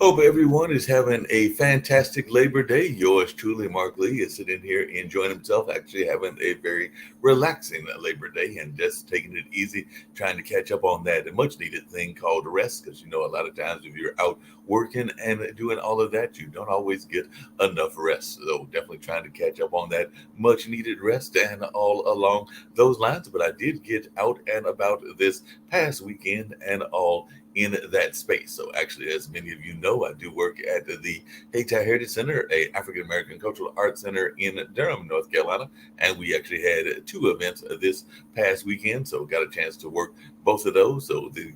Hope everyone is having a fantastic Labor Day. Yours truly, Mark Lee, is sitting here enjoying himself, actually having a very relaxing Labor Day and just taking it easy, trying to catch up on that much needed thing called rest. Because a lot of times if you're out working and doing all of that, you don't always get enough rest. So definitely trying to catch up on that much needed rest and all along those lines. But I did get out and about this past weekend and all in that space. So actually, as many of you know, I do work at the Hayti Heritage Center, a African American cultural arts center in Durham, North Carolina, and we actually had two events this past weekend. So got a chance to work both of those.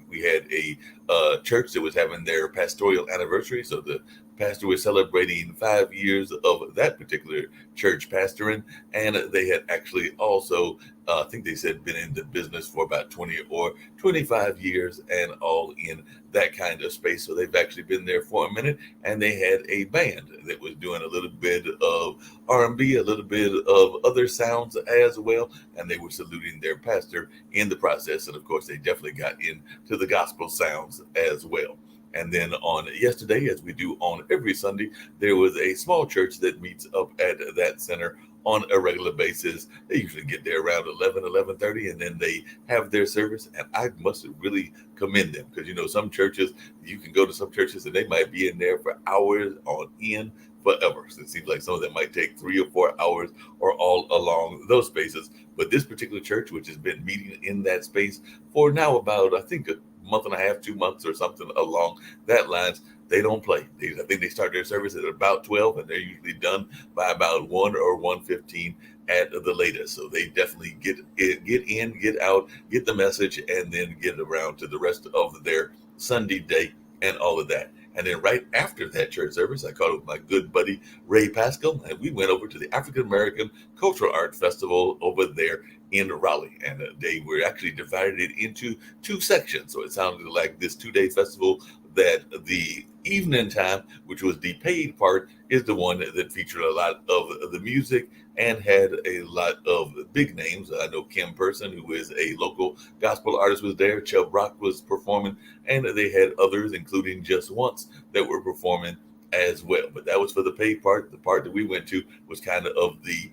We had a church that was having their pastoral anniversary. So the pastor was celebrating 5 years of that particular church pastoring, and they had actually also, I think they said, been in the business for about 20 or 25 years and all in that kind of space. So they've actually been there for a minute, and they had a band that was doing a little bit of R&B, a little bit of other sounds as well, and they were saluting their pastor in the process. And of course, they definitely got into the gospel sounds as well. And then on yesterday, as we do on every Sunday, there was a small church that meets up at that center on a regular basis. They usually get there around 11:30, and then they have their service. And I must really commend them because, some churches, you can go to some churches and they might be in there for hours on end forever. So it seems like some of them might take 3 or 4 hours or all along those spaces. But this particular church, which has been meeting in that space for now about, I think, a month and a half, 2 months or something along that lines, they don't play. I think they start their service at about 12 and they're usually done by about 1 or 1:15 at the latest. So they definitely get in, get out, get the message, and then get around to the rest of their Sunday day and all of that. And then right after that church service, I caught up with my good buddy Ray Pascal, and we went over to the African American Cultural Art Festival over there in Raleigh. And they were actually divided it into two sections. So it sounded like this 2-day festival that the evening time, which was the paid part, is the one that featured a lot of the music and had a lot of big names. I know Kim Person, who is a local gospel artist, was there. Chubb Rock was performing, and they had others, including Just Once, that were performing as well. But that was for the paid part. The part that we went to was kind of the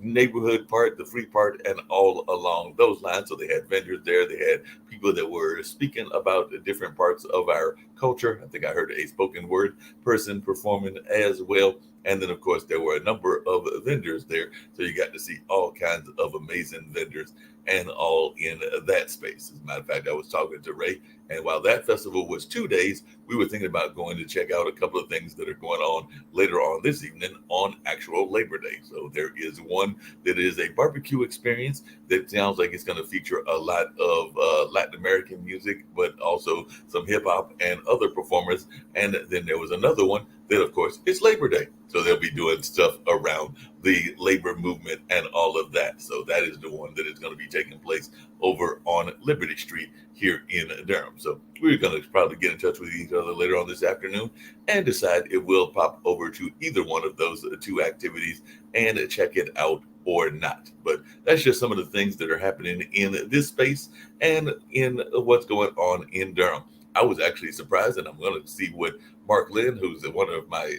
neighborhood part, the free part, and all along those lines. So they had vendors there. They had people that were speaking about the different parts of our culture. I think I heard a spoken word person performing as well. And then, of course, there were a number of vendors there. So you got to see all kinds of amazing vendors and all in that space. As a matter of fact, I was talking to Ray, and while that festival was 2 days, we were thinking about going to check out a couple of things that are going on later on this evening on actual Labor Day. So there is one that is a barbecue experience that sounds like it's going to feature a lot of Latin American music, but also some hip hop and other performers. And then there was another one that, of course, it's Labor Day. So they'll be doing stuff around the labor movement and all of that. So that is the one that is going to be taking place over on Liberty Street here in Durham. So we're going to probably get in touch with each other later on this afternoon and decide if we'll pop over to either one of those two activities and check it out or not. But that's just some of the things that are happening in this space and in what's going on in Durham. I was actually surprised, and I'm going to see what Mark Lynn, who's one of my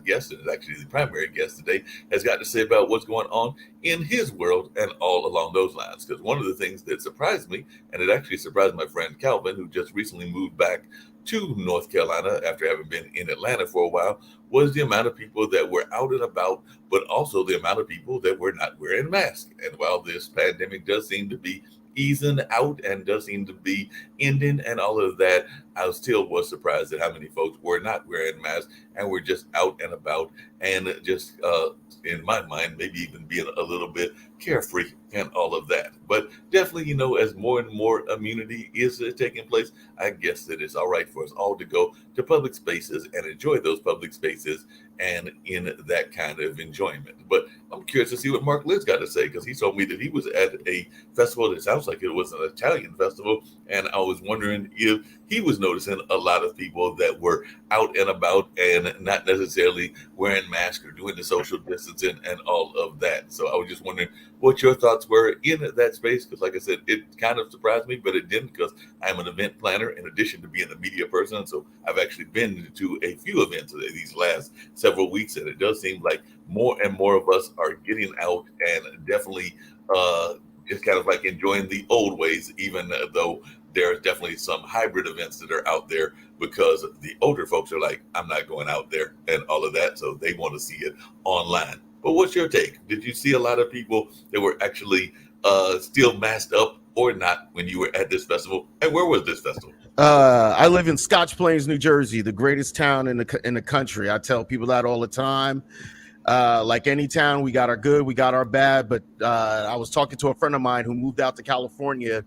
guests and is actually the primary guest today, has got to say about what's going on in his world and all along those lines. Because one of the things that surprised me, and it actually surprised my friend Calvin, who just recently moved back to North Carolina after having been in Atlanta for a while, was the amount of people that were out and about, but also the amount of people that were not wearing masks. And while this pandemic does seem to be easing out and does seem to be ending and all of that, I still was surprised at how many folks were not wearing masks and were just out and about and just, in my mind, maybe even being a little bit carefree and all of that. But definitely, as more and more immunity is taking place, I guess that it's all right for us all to go to public spaces and enjoy those public spaces and in that kind of enjoyment. But I'm curious to see what Mark Lynn's got to say, because he told me that he was at a festival that sounds like it was an Italian festival, and I was wondering if he was noticing a lot of people that were out and about and not necessarily wearing masks or doing the social distancing and all of that. So I was just wondering what your thoughts were in that space. Because, like I said, it kind of surprised me, but it didn't, because I'm an event planner in addition to being a media person. So I've actually been to a few events these last several weeks, and it does seem like more and more of us are getting out and definitely just kind of like enjoying the old ways, even though there's definitely some hybrid events that are out there, because the older folks are like, I'm not going out there and all of that. So they want to see it online. But what's your take? Did you see a lot of people that were actually still masked up or not when you were at this festival? And where was this festival? I live in Scotch Plains, New Jersey, the greatest town in the country. I tell people that all the time. Like any town, we got our good, we got our bad. But I was talking to a friend of mine who moved out to California,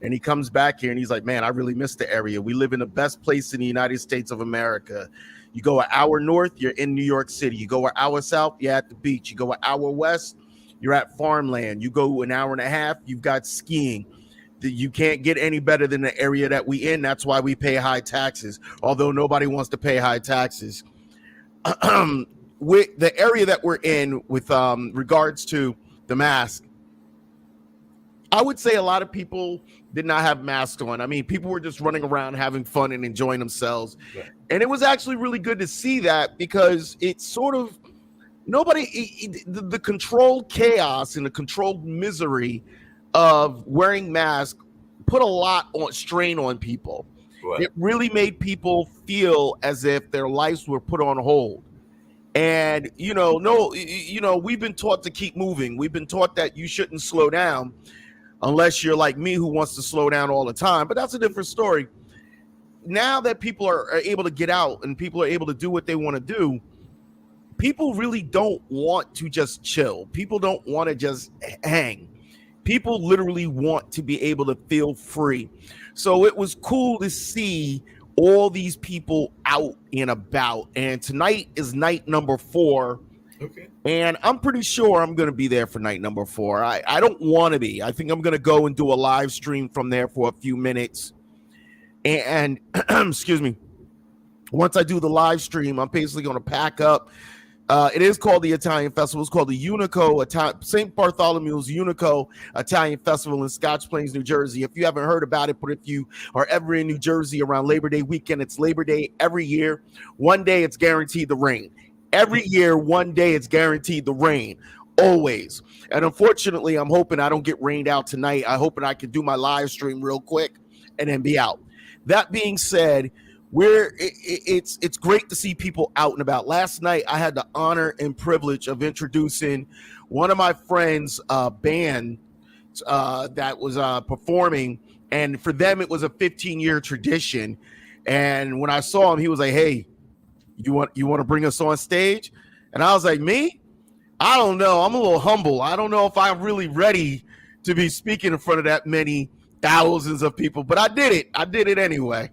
and he comes back here and he's like, man, I really miss the area. We live in the best place in the United States of America. You go an hour north, you're in New York City. You go an hour south, you're at the beach. You go an hour west, you're at farmland. You go an hour and a half, you've got skiing. You can't get any better than the area that we in. That's why we pay high taxes, although nobody wants to pay high taxes. With the area that we're in with regards to the mask, I would say a lot of people did not have masks on. I mean, people were just running around having fun and enjoying themselves. Yeah. And it was actually really good to see that, because it's sort of the controlled chaos and the controlled misery of wearing masks put a lot on strain on people. Right. It really made people feel as if their lives were put on hold. And, we've been taught to keep moving. We've been taught that you shouldn't slow down unless you're like me, who wants to slow down all the time. But that's a different story. Now that people are able to get out and people are able to do what they want to do, people really don't want to just chill. People don't want to just hang. People literally want to be able to feel free. So it was cool to see all these people out and about. And tonight is night number 4. Okay. And I'm pretty sure I'm going to be there for night number 4. I don't want to be. I think I'm going to go and do a live stream from there for a few minutes. And excuse me. Once I do the live stream, I'm basically going to pack up. It is called the Italian Festival. It's called the Unico, St. Bartholomew's Unico Italian Festival in Scotch Plains, New Jersey. If you haven't heard about it, but if you are ever in New Jersey around Labor Day weekend, it's Labor Day every year. One day it's guaranteed to rain. Every year, one day it's guaranteed to rain. Always. And unfortunately, I'm hoping I don't get rained out tonight. I'm hoping I can do my live stream real quick and then be out. That being said, it's great to see people out and about. Last night, I had the honor and privilege of introducing one of my friends' band that was performing, and for them, it was a 15-year tradition. And when I saw him, he was like, "Hey, you want to bring us on stage?" And I was like, "Me? I don't know. I'm a little humble. I don't know if I'm really ready to be speaking in front of that many thousands of people, but I did it. I did it anyway."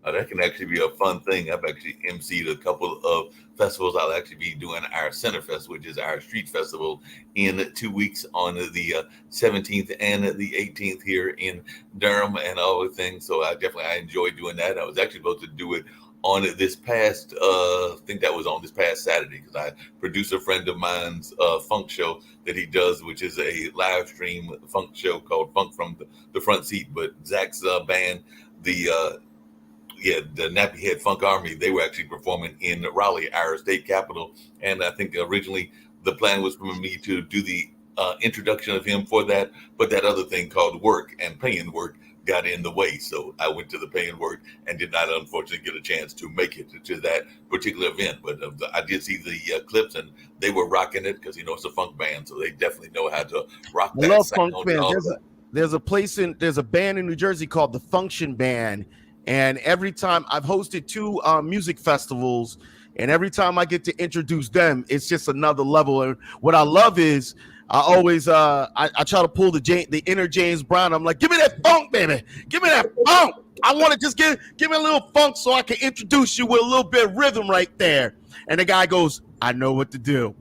That can actually be a fun thing. I've actually emceed a couple of festivals. I'll actually be doing our Centerfest, which is our street festival, in 2 weeks on the 17th and the 18th here in Durham and all the things. So I enjoy doing that. I was actually supposed to do it on this past, I think that was on this past Saturday, because I produce a friend of mine's funk show that he does, which is a live stream funk show called Funk from the Front Seat. But Zach's band, the Nappy Head Funk Army, they were actually performing in Raleigh, our state capital. And I think originally the plan was for me to do the introduction of him for that, but that other thing called work and paying work got in the way. So I went to the paying work and did not, unfortunately, get a chance to make it to that particular event. But I did see the clips, and they were rocking it, because, it's a funk band. So they definitely know how to rock that. I love funk bands. There's a band in New Jersey called the Function Band. And every time I've hosted 2 music festivals, and every time I get to introduce them, it's just another level. And what I love is I always I try to pull the inner James Brown. I'm like, give me that funk, baby. Give me that funk. I want to just give me a little funk so I can introduce you with a little bit of rhythm right there. And the guy goes, I know what to do.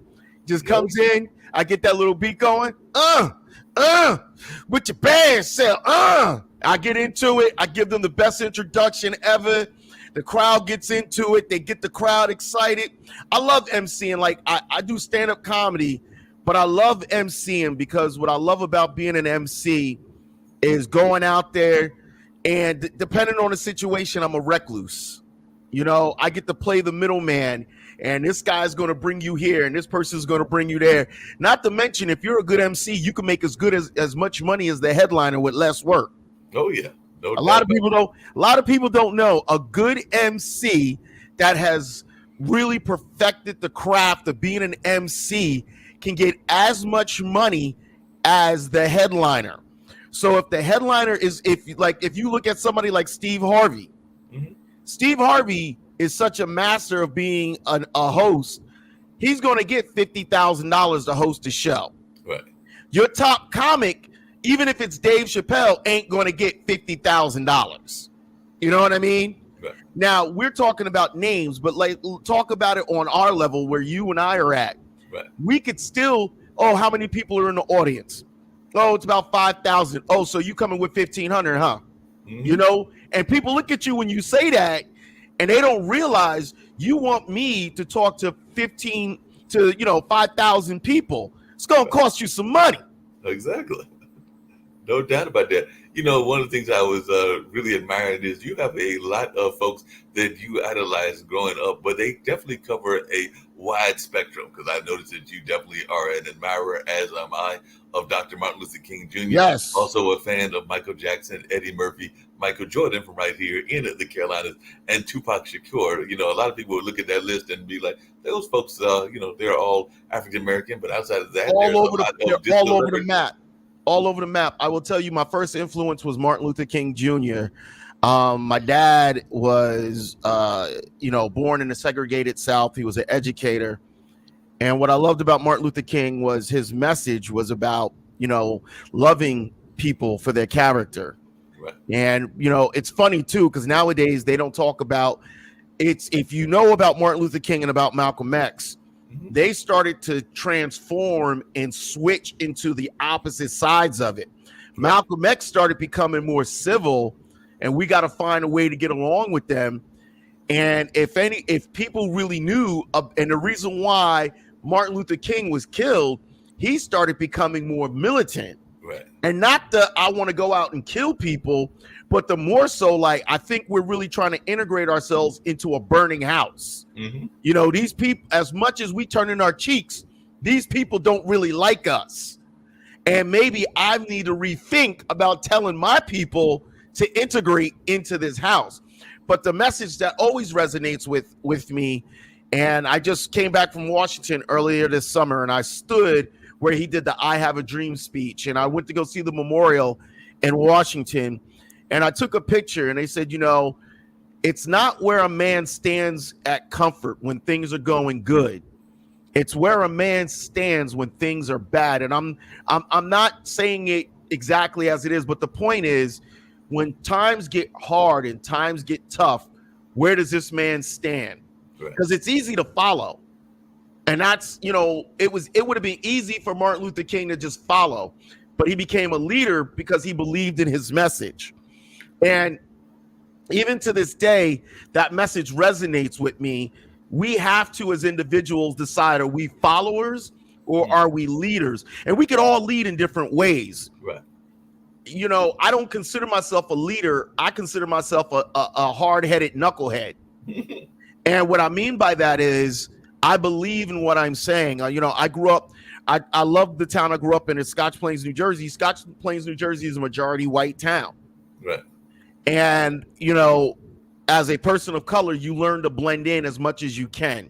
Just comes in. I get that little beat going. With your band self. I get into it. I give them the best introduction ever. The crowd gets into it. They get the crowd excited. I love emceeing. Like I do stand-up comedy, But I love MCing because what I love about being an MC is going out there and depending on the situation, I'm a recluse. You know, I get to play the middleman, and this guy's going to bring you here and this person's going to bring you there. Not to mention, if you're a good MC, you can make as good as much money as the headliner with less work. Oh yeah. No A lot of people don't know a good MC that has really perfected the craft of being an MC can get as much money as the headliner. So if the headliner is, if you look at somebody like Steve Harvey, mm-hmm. Steve Harvey is such a master of being a host. He's going to get $50,000 to host a show. Right. Your top comic, even if it's Dave Chappelle, ain't going to get $50,000. You know what I mean? Right. Now, we're talking about names, but like talk about it on our level where you and I are at. Right. We could still, how many people are in the audience? Oh, it's about 5,000. Oh, so you coming with 1,500, huh? Mm-hmm. You know, and people look at you when you say that, and they don't realize you want me to talk to 5,000 people. It's going to cost you some money. Exactly. No doubt about that. You know, one of the things I was really admiring is you have a lot of folks that you idolized growing up, but they definitely cover a wide spectrum, because I noticed that you definitely are an admirer, as am I, of Dr. Martin Luther King Jr. Yes. Also a fan of Michael Jackson, Eddie Murphy, Michael Jordan from right here in the Carolinas, and Tupac Shakur. You know, a lot of people would look at that list and be like, those folks, they're all African-American, but outside of that, all over the map. All over the map. I will tell you, my first influence was Martin Luther King Jr. My dad was, born in the segregated South. He was an educator. And what I loved about Martin Luther King was his message was about, loving people for their character. Right. And, it's funny, too, because nowadays they don't talk about it's, if you know about Martin Luther King and about Malcolm X, mm-hmm. they started to transform and switch into the opposite sides of it. Right. Malcolm X started becoming more civil, and we got to find a way to get along with them. And if people really knew, and the reason why Martin Luther King was killed, he started becoming more militant. Right. And not the I want to go out and kill people, but the more so like I think we're really trying to integrate ourselves into a burning house. Mm-hmm. These people, as much as we turn in our cheeks, these people don't really like us. And maybe I need to rethink about telling my people to integrate into this house. But the message that always resonates with me, and I just came back from Washington earlier this summer, and I stood where he did the I Have a Dream speech, and I went to go see the memorial in Washington, and I took a picture, and they said, it's not where a man stands at comfort when things are going good. It's where a man stands when things are bad. And I'm not saying it exactly as it is, but the point is, when times get hard and times get tough, where does this man stand? Because it's easy to follow. And that's, it would have been easy for Martin Luther King to just follow, but he became a leader because he believed in his message. And even to this day, that message resonates with me. We have to, as individuals, decide, are we followers or are we leaders? And we could all lead in different ways. Right. I don't consider myself a leader. I consider myself a hard-headed knucklehead. And what I mean by that is I believe in what I'm saying. I grew up, I love the town I grew up in. It's Scotch Plains, New Jersey. Scotch Plains, New Jersey is a majority white town. Right. And, as a person of color, you learn to blend in as much as you can.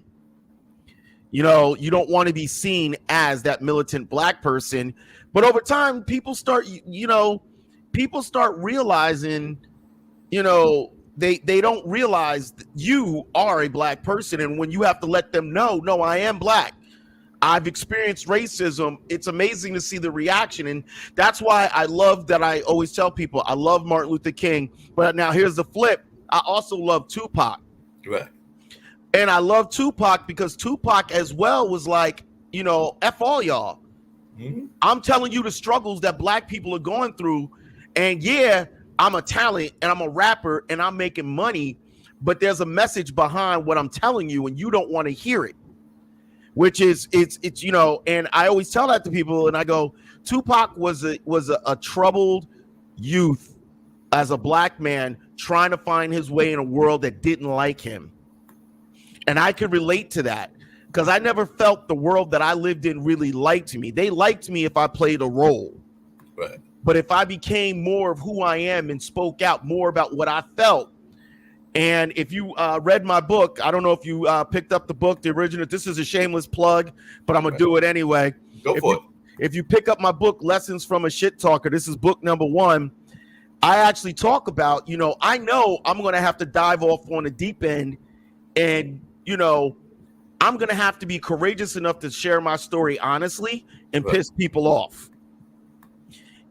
You don't want to be seen as that militant black person. But over time, people start realizing, they don't realize that you are a black person. And when you have to let them know, no, I am black. I've experienced racism. It's amazing to see the reaction. And that's why I love that. I always tell people I love Martin Luther King. But now here's the flip. I also love Tupac. Right. And I love Tupac because Tupac as well was like, F all y'all. Mm-hmm. I'm telling you the struggles that black people are going through. And yeah, I'm a talent and I'm a rapper and I'm making money, but there's a message behind what I'm telling you and you don't want to hear it. which is it's you know, and I always tell that to people, and I go, Tupac was a troubled youth as a black man trying to find his way in a world that didn't like him. And I could relate to that because I never felt the world that I lived in really liked me. They liked me if I played a role. Right. But if I became more of who I am and spoke out more about what I felt, and if you read my book, I don't know if you picked up the book, the original, this is a shameless plug, but I'm going to do it anyway. Go for it. If you pick up my book, Lessons from a Shit Talker, this is book number 1. I actually talk about, you know I'm going to have to dive off on the deep end, and, you know, I'm going to have to be courageous enough to share my story honestly and piss people off.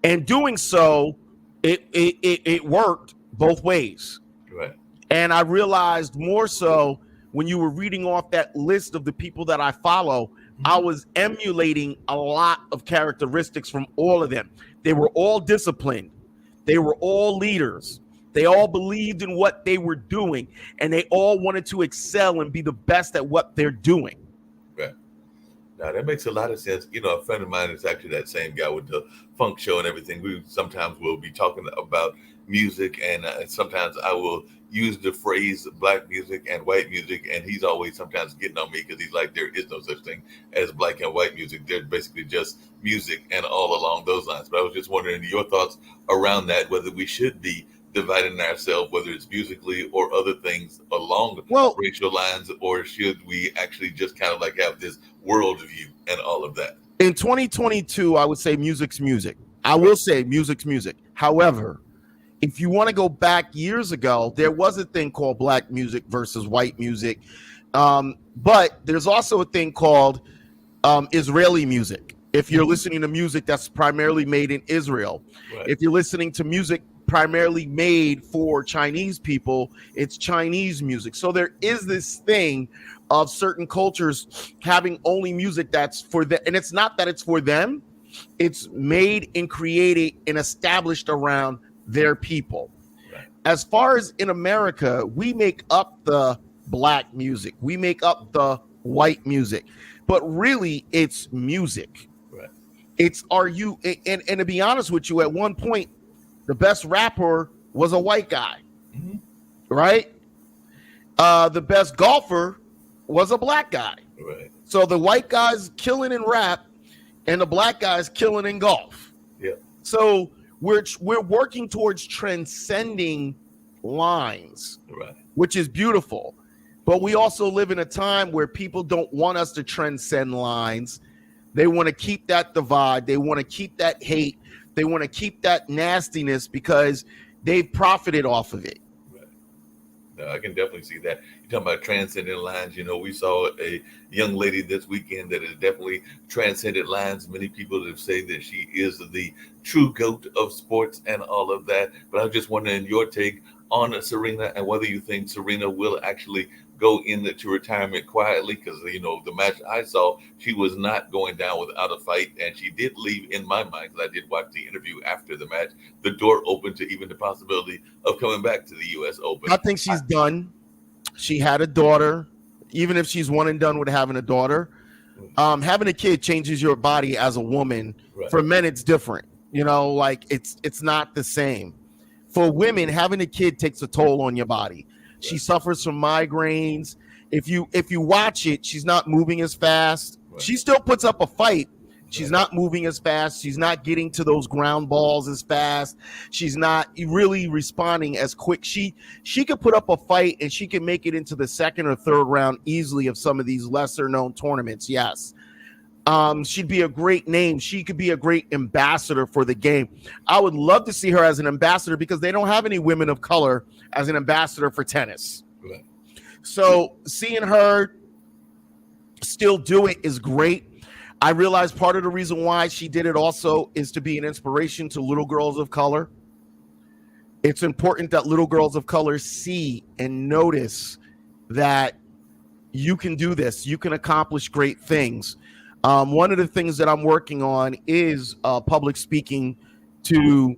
And doing so, it worked both ways. Right. And I realized more so when you were reading off that list of the people that I follow, I was emulating a lot of characteristics from all of them. They were all disciplined. They were all leaders. They all believed in what they were doing, and they all wanted to excel and be the best at what they're doing. Right. Now, that makes a lot of sense. You know, a friend of mine is actually that same guy with the funk show and everything. We sometimes will be talking about music, and sometimes I will use the phrase black music and white music, and he's always sometimes getting on me because he's like, there is no such thing as black and white music. There's basically just music and all along those lines. But I was just wondering your thoughts around that, whether we should be dividing ourselves, whether it's musically or other things along racial lines, or should we actually just kind of like have this worldview and all of that? In 2022, I would say music's music. I will say music's music. However, if you want to go back years ago, there was a thing called black music versus white music. But there's also a thing called Israeli music. If you're listening to music that's primarily made in Israel, if you're listening to music primarily made for Chinese people, it's Chinese music. So there is this thing of certain cultures having only music that's for them. And it's not that it's for them. It's made and created and established around their people. Right. As far as in America, we make up the black music. We make up the white music. But really, it's music. Right. It's and to be honest with you, at one point, the best rapper was a white guy, right? The best golfer was a black guy. Right. So the white guy's killing in rap, and the black guy's killing in golf. Yeah. So we're working towards transcending lines, right, which is beautiful. But we also live in a time where people don't want us to transcend lines. They want to keep that divide. They want to keep that hate. They want to keep that nastiness because they've profited off of it. Right. No, I can definitely see that. You're talking about transcending lines. You know, we saw a young lady this weekend that has definitely transcended lines. Many people have said that she is the true GOAT of sports and all of that. But I'm just wondering your take on Serena and whether you think Serena will actually go into retirement quietly, because, you know, the match I saw, she was not going down without a fight, and she did leave, in my mind, because I did watch the interview after the match, the door open to even the possibility of coming back to the U.S. Open. I think she's done. She had a daughter. Even if she's one and done with having a daughter, having a kid changes your body as a woman. Right. For men, it's different. You know, like it's not the same. For women, having a kid takes a toll on your body. She suffers from migraines. If you watch it, she's not moving as fast. Right. She still puts up a fight. She's not moving as fast. She's not getting to those ground balls as fast. She's not really responding as quick. She could put up a fight and she can make it into the second or third round easily of some of these lesser known tournaments. Yes. She'd be a great name. She could be a great ambassador for the game. I would love to see her as an ambassador because they don't have any women of color as an ambassador for tennis. Right. So seeing her still do it is great. I realize part of the reason why she did it also is to be an inspiration to little girls of color. It's important that little girls of color see and notice that you can do this. You can accomplish great things. One of the things that I'm working on is public speaking to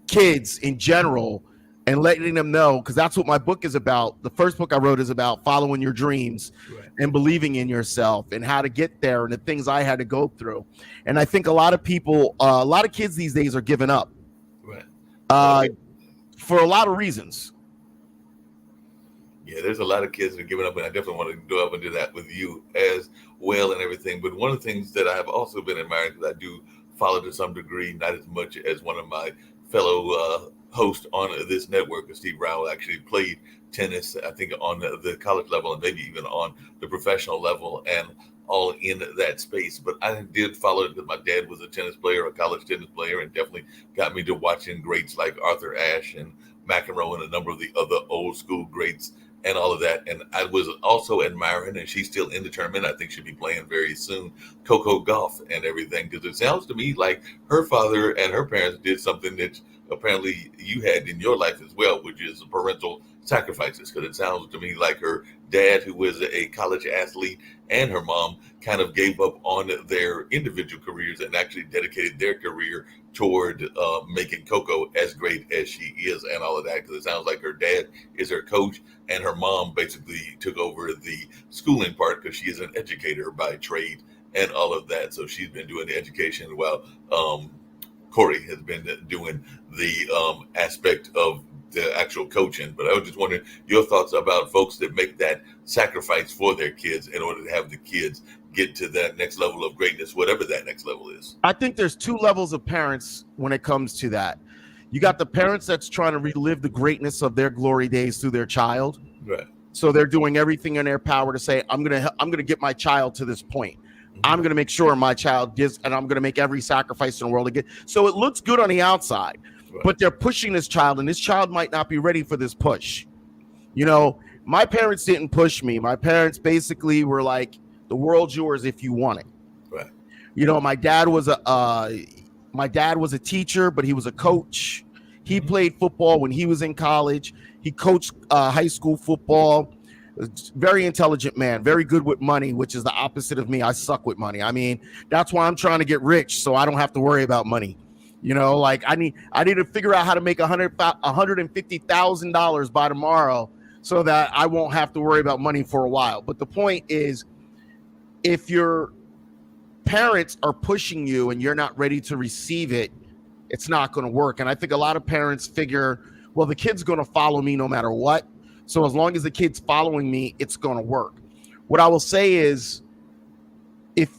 kids in general and letting them know, because that's what my book is about. The first book I wrote is about following your dreams and believing in yourself and how to get there and the things I had to go through. And I think a lot of people, a lot of kids these days are giving up for a lot of reasons. Yeah, there's a lot of kids that are giving up, and I definitely want to go up and do that with you as well and everything. But one of the things that I have also been admiring, because I do follow to some degree, not as much as one of my fellow host on this network, Steve Rowell, actually played tennis, I think, on the college level and maybe even on the professional level and all in that space. But I did follow it because my dad was a tennis player, a college tennis player, and definitely got me to watching greats like Arthur Ashe and McEnroe and a number of the other old school greats and all of that. And I was also admiring, and she's still in the tournament, I think she'll be playing very soon, Coco Gauff and everything, because it sounds to me like her father and her parents did something that apparently you had in your life as well, which is parental sacrifices. Because it sounds to me like her dad, who was a college athlete, and her mom kind of gave up on their individual careers and actually dedicated their career toward making Coco as great as she is and all of that. Because it sounds like her dad is her coach and her mom basically took over the schooling part because she is an educator by trade and all of that. So she's been doing the education while Corey has been doing the aspect of the actual coaching. But I was just wondering your thoughts about folks that make that sacrifice for their kids in order to have the kids get to that next level of greatness, whatever that next level is. I think there's two levels of parents when it comes to that. You got the parents that's trying to relive the greatness of their glory days through their child. Right. So they're doing everything in their power to say, I'm gonna get my child to this point. I'm going to make sure my child gets, and I'm going to make every sacrifice in the world to get. So it looks good on the outside, but they're pushing this child, and this child might not be ready for this push. You know, my parents didn't push me. My parents basically were like, the world's yours if you want it. Right. You know, my dad was a teacher, but he was a coach. He played football when he was in college. He coached high school football. Very intelligent man, very good with money, which is the opposite of me. I suck with money. I mean, that's why I'm trying to get rich, so I don't have to worry about money. You know, like I need to figure out how to make $150,000 by tomorrow so that I won't have to worry about money for a while. But the point is, if your parents are pushing you and you're not ready to receive it, it's not going to work. And I think a lot of parents figure, well, the kid's going to follow me no matter what. So as long as the kid's following me, it's going to work. What I will say is, if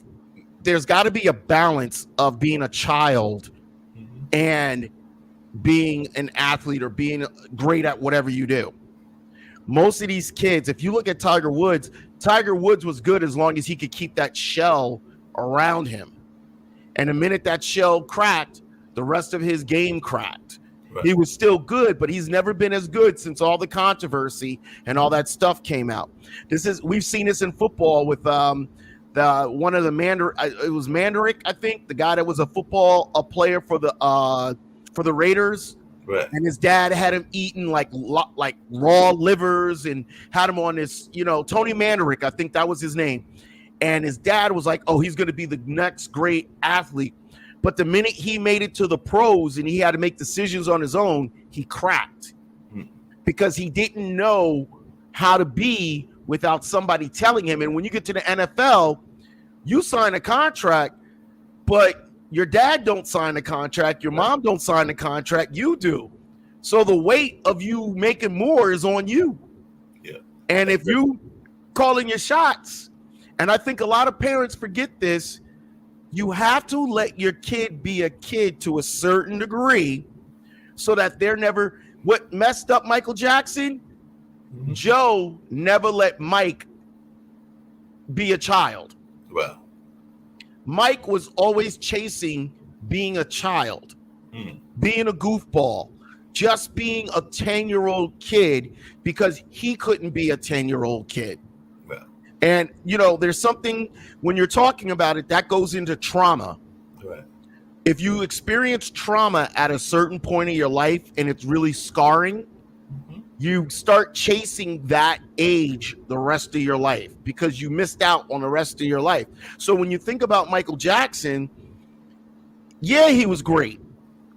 there's got to be a balance of being a child and being an athlete or being great at whatever you do. Most of these kids, if you look at Tiger Woods was good as long as he could keep that shell around him. And the minute that shell cracked, the rest of his game cracked. He was still good, but he's never been as good since all the controversy and all that stuff came out. We've seen this in football with it was Mandarick, I think, the guy that was a player for the Raiders. Right. And his dad had him eating like raw livers and had him on this, Tony Mandarick, I think that was his name. And his dad was like, oh, he's going to be the next great athlete. But the minute he made it to the pros and he had to make decisions on his own, he cracked because he didn't know how to be without somebody telling him. And when you get to the NFL, you sign a contract, but your dad don't sign the contract. Your mom don't sign the contract. You do. So the weight of you making more is on you. Yeah. And if you calling your shots, and I think a lot of parents forget this, you have to let your kid be a kid to a certain degree so that they're never – what messed up Michael Jackson? Joe never let Mike be a child. Well, Mike was always chasing being a child, being a goofball, just being a 10-year-old kid because he couldn't be a 10-year-old kid. And, there's something when you're talking about it that goes into trauma. Right. If you experience trauma at a certain point in your life and it's really scarring, you start chasing that age the rest of your life because you missed out on the rest of your life. So when you think about Michael Jackson, yeah, he was great.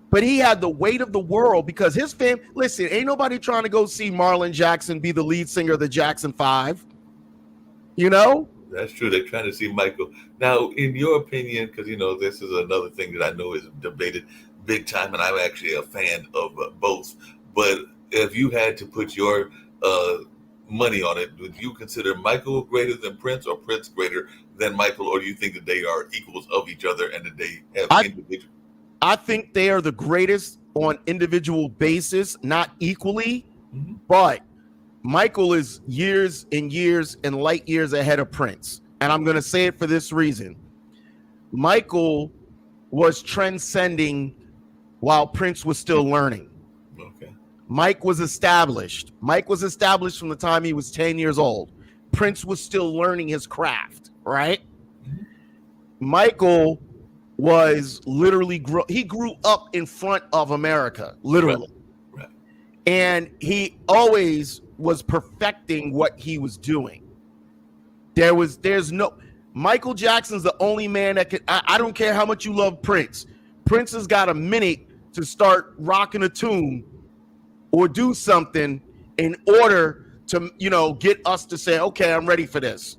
but he had the weight of the world because his fam. Listen, ain't nobody trying to go see Marlon Jackson be the lead singer of the Jackson 5. You know? That's true. They're trying to see Michael. Now, in your opinion, because this is another thing that I know is debated big time, and I'm actually a fan of both. But if you had to put your money on it, would you consider Michael greater than Prince, or Prince greater than Michael, or do you think that they are equals of each other and that they have individual? I think they are the greatest on individual basis, not equally, but Michael is years and years and light years ahead of Prince. And I'm going to say it for this reason. Michael was transcending while Prince was still learning. Okay. Mike was established. Mike was established from the time he was 10 years old. Prince was still learning his craft, right? Michael was literally, he grew up in front of America, literally. Right. And he always was perfecting what he was doing. There's no, Michael Jackson's the only man that could, I don't care how much you love Prince. Prince has got a minute to start rocking a tune or do something in order to, get us to say, okay, I'm ready for this.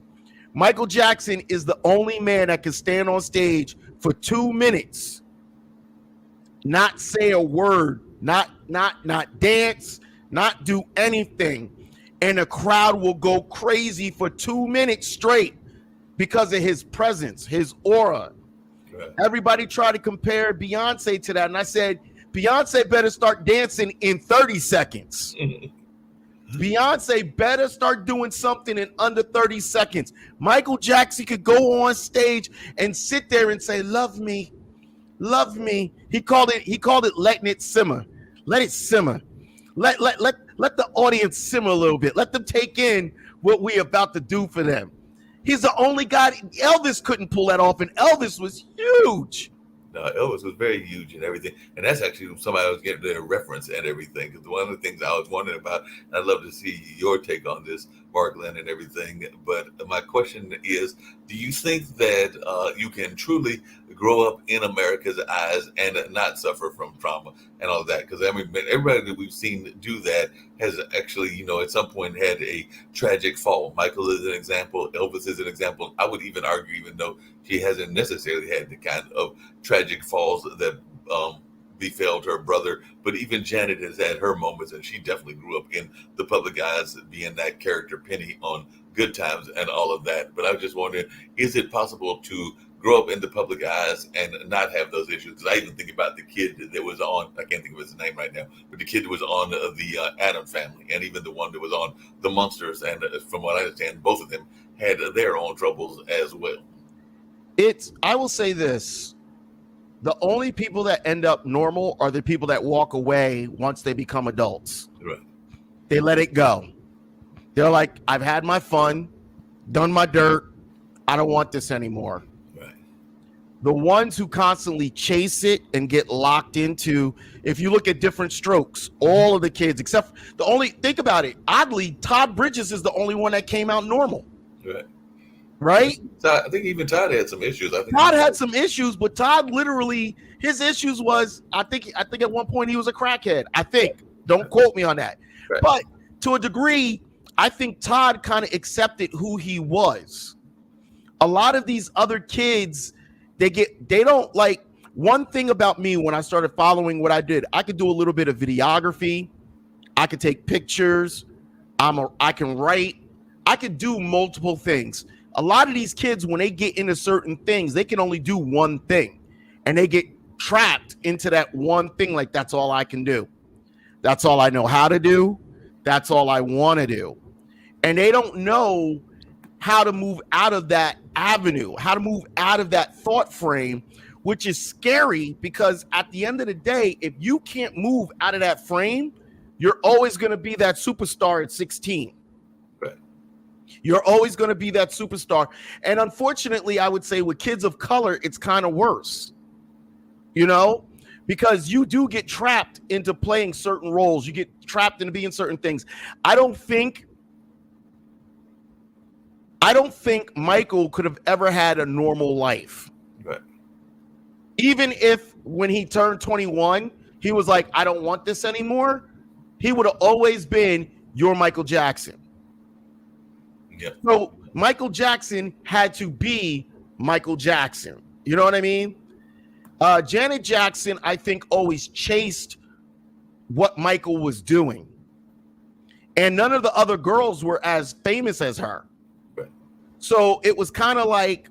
Michael Jackson is the only man that can stand on stage for 2 minutes, not say a word, not dance, not do anything, and the crowd will go crazy for 2 minutes straight because of his presence, his aura. Right. Everybody tried to compare Beyonce to that, and I said, Beyonce better start dancing in 30 seconds. Beyonce better start doing something in under 30 seconds. Michael Jackson could go on stage and sit there and say, love me, love me. He called it letting it simmer. Let it simmer. Let the audience simmer a little bit. Let them take in what we're about to do for them. He's the only guy. Elvis couldn't pull that off, and Elvis was huge. No, Elvis was very huge and everything. And that's actually somebody I was getting their reference and everything. Because one of the things I was wondering about, and I'd love to see your take on this, Marklyn, and everything. But my question is, do you think that you can truly grow up in America's eyes and not suffer from trauma and all that? Because, I mean, everybody that we've seen do that has actually, at some point had a tragic fall. Michael is an example. Elvis is an example. I would even argue, even though she hasn't necessarily had the kind of tragic falls that befell her brother, but even Janet has had her moments, and she definitely grew up in the public eyes, being that character Penny on Good Times and all of that. But I was just wondering, is it possible to grow up in the public eyes and not have those issues? Because I even think about the kid that was on, I can't think of his name right now, but the kid that was on the Addams Family, and even the one that was on The Munsters, and from what I understand, both of them had their own troubles as well. I will say this. The only people that end up normal are the people that walk away once they become adults. Right. They let it go. They're like, I've had my fun, done my dirt. I don't want this anymore. Right. The ones who constantly chase it and get locked into, if you look at Different Strokes, all of the kids, except think about it. Oddly, Todd Bridges is the only one that came out normal. Right. Right? So I think even Todd had some issues. Todd had some issues, but Todd literally, his issues was, I think at one point he was a crackhead. I think. Don't quote me on that. Right. But to a degree, I think Todd kind of accepted who he was. A lot of these other kids, they don't like, one thing about me when I started following what I did, I could do a little bit of videography. I could take pictures. I can write. I could do multiple things. A lot of these kids, when they get into certain things, they can only do one thing, and they get trapped into that one thing. Like, that's all I can do. That's all I know how to do. That's all I want to do. And they don't know how to move out of that avenue, how to move out of that thought frame, which is scary, because at the end of the day, if you can't move out of that frame, you're always going to be that superstar at 16. You're always going to be that superstar. And unfortunately, I would say with kids of color, it's kind of worse, because you do get trapped into playing certain roles. You get trapped into being certain things. I don't think Michael could have ever had a normal life. Right. Even if when he turned 21, he was like, I don't want this anymore, he would have always been your Michael Jackson. Yeah. So Michael Jackson had to be Michael Jackson. You know what I mean? Janet Jackson, I think, always chased what Michael was doing. And none of the other girls were as famous as her. Right. So it was kind of like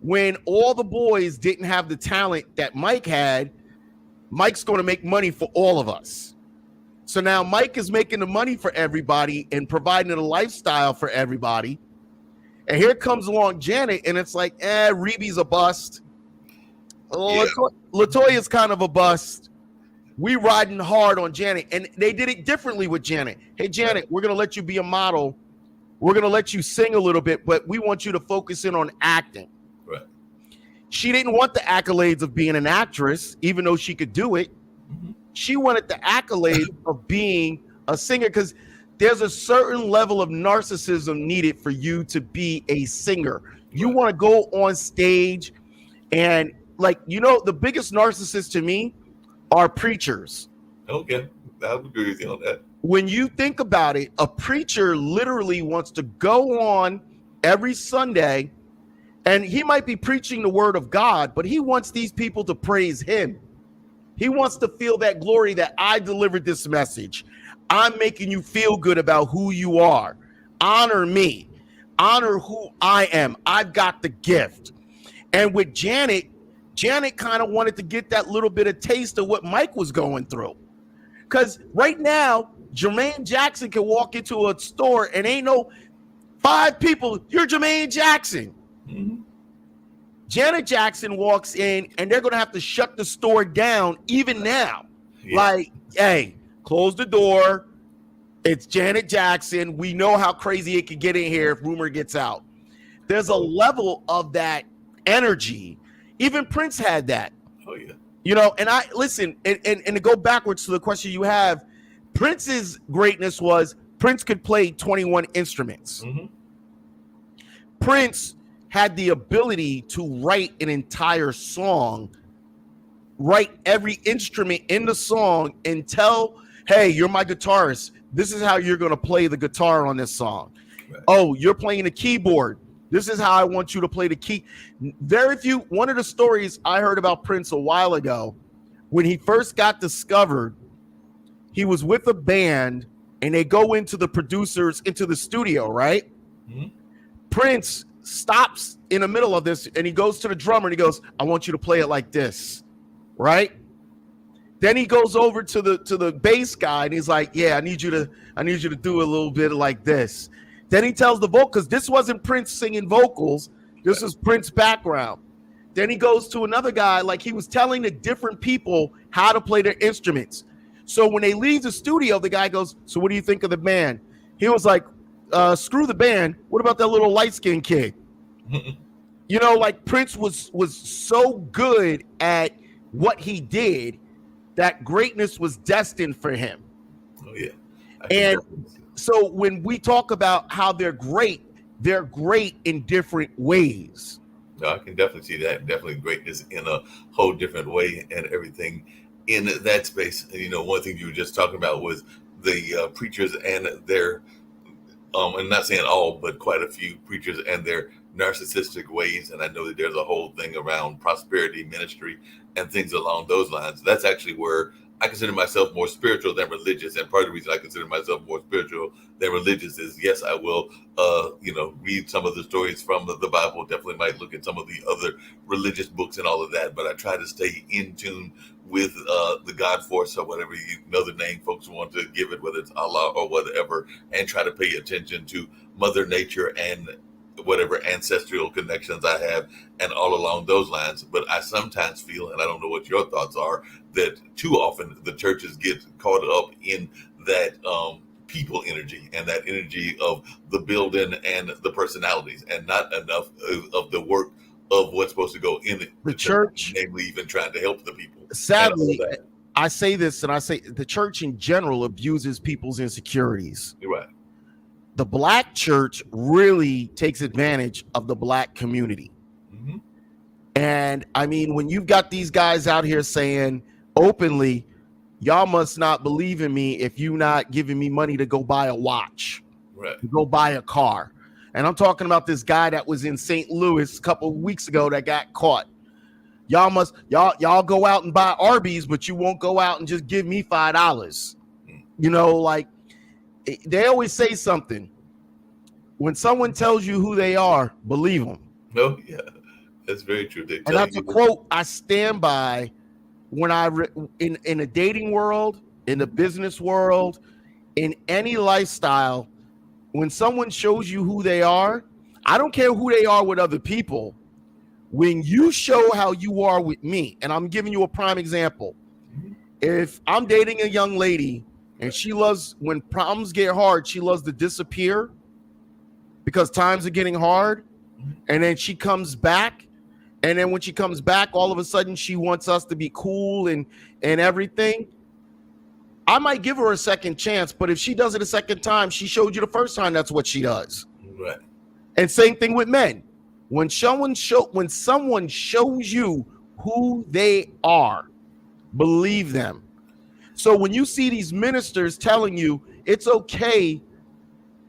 when all the boys didn't have the talent that Mike had, Mike's going to make money for all of us. So now Mike is making the money for everybody and providing a lifestyle for everybody. And here comes along Janet, and it's like, Reeby's a bust. Yeah. LaToya's kind of a bust. We riding hard on Janet, and they did it differently with Janet. Hey, Janet, we're going to let you be a model. We're going to let you sing a little bit, but we want you to focus in on acting. Right. She didn't want the accolades of being an actress, even though she could do it. Mm-hmm. She wanted the accolade of being a singer, because there's a certain level of narcissism needed for you to be a singer. You want to go on stage and, like, you know, the biggest narcissists to me are preachers. Okay, I would agree with you on that. When you think about it, a preacher literally wants to go on every Sunday, and he might be preaching the word of God, but he wants these people to praise him. He wants to feel that glory that I delivered this message. I'm making you feel good about who you are. Honor me. Honor who I am. I've got the gift. And with Janet kind of wanted to get that little bit of taste of what Mike was going through. Because right now, Jermaine Jackson can walk into a store and ain't no 5 people, you're Jermaine Jackson. Mm-hmm. Janet Jackson walks in and they're going to have to shut the store down even now. Yeah. Like, hey, close the door. It's Janet Jackson. We know how crazy it could get in here if rumor gets out. There's a level of that energy. Even Prince had that. Oh, yeah. You know, and I listen, and to go backwards to the question you have, Prince's greatness was Prince could play 21 instruments. Mm-hmm. Prince had the ability to write an entire song, write every instrument in the song, and tell, hey, you're my guitarist. This is how you're going to play the guitar on this song. Right. Oh, you're playing the keyboard. This is how I want you to play the key. One of the stories I heard about Prince a while ago, when he first got discovered, he was with a band and they go into the studio, right? Mm-hmm. Prince stops in the middle of this and he goes to the drummer and he goes, I want you to play it like this, right? Then he goes over to the bass guy and he's like, yeah, I need you to do a little bit like this. Then he tells the vocals, this wasn't Prince singing vocals, this was Prince background. Then he goes to another guy, like he was telling the different people how to play their instruments. So when they leave the studio, the guy goes, so what do you think of the band? He was like, screw the band. What about that little light-skinned kid? You know, like Prince was so good at what he did that greatness was destined for him. Oh, yeah. And so when we talk about how they're great in different ways. No, I can definitely see that. Definitely greatness in a whole different way and everything in that space. And, you know, one thing you were just talking about was the preachers and their, I'm not saying all, but quite a few preachers and their narcissistic ways. And I know that there's a whole thing around prosperity ministry and things along those lines. That's actually where I consider myself more spiritual than religious. And part of the reason I consider myself more spiritual than religious is, yes, I will, read some of the stories from the Bible. Definitely might look at some of the other religious books and all of that. But I try to stay in tune with the God force or whatever other name folks want to give it, whether it's Allah or whatever, and try to pay attention to Mother Nature and whatever ancestral connections I have and all along those lines. But I sometimes feel, and I don't know what your thoughts are, that too often the churches get caught up in that people energy and that energy of the building and the personalities, and not enough of the work of what's supposed to go in the church, namely even trying to help the people. Sadly, I say this, and I say the church in general abuses people's insecurities. You're right. The black church really takes advantage of the black community. Mm-hmm. And I mean, when you've got these guys out here saying openly, y'all must not believe in me if you not giving me money to go buy a watch, Right. to go buy a car. And I'm talking about this guy that was in St. Louis a couple of weeks ago that got caught. Y'all go out and buy Arby's, but you won't go out and just give me $5. You know, like they always say something. When someone tells you who they are, believe them. No, yeah, that's very true. And that's a quote I stand by when in a dating world, in the business world, in any lifestyle. When someone shows you who they are, I don't care who they are with other people. When you show how you are with me, and I'm giving you a prime example. If I'm dating a young lady and she loves, when problems get hard, she loves to disappear because times are getting hard. And then she comes back. And then when she comes back, all of a sudden she wants us to be cool and everything. I might give her a second chance, but if she does it a second time, she showed you the first time, that's what she does. Right. And same thing with men. When someone shows you who they are, believe them. So when you see these ministers telling you it's okay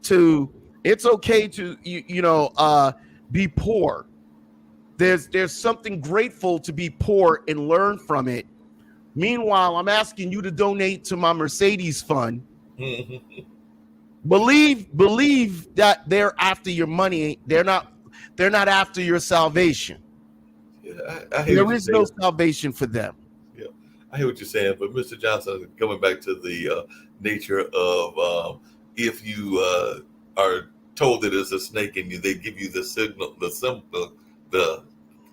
to be poor, there's something grateful to be poor and learn from it. Meanwhile, I'm asking you to donate to my Mercedes fund. Believe that they're after your money. They're not after your salvation. Yeah, there is no salvation for them. Yeah, I hear what you're saying, but Mr. Johnson, coming back to the nature of if you are told that it's a snake and they give you the signal, the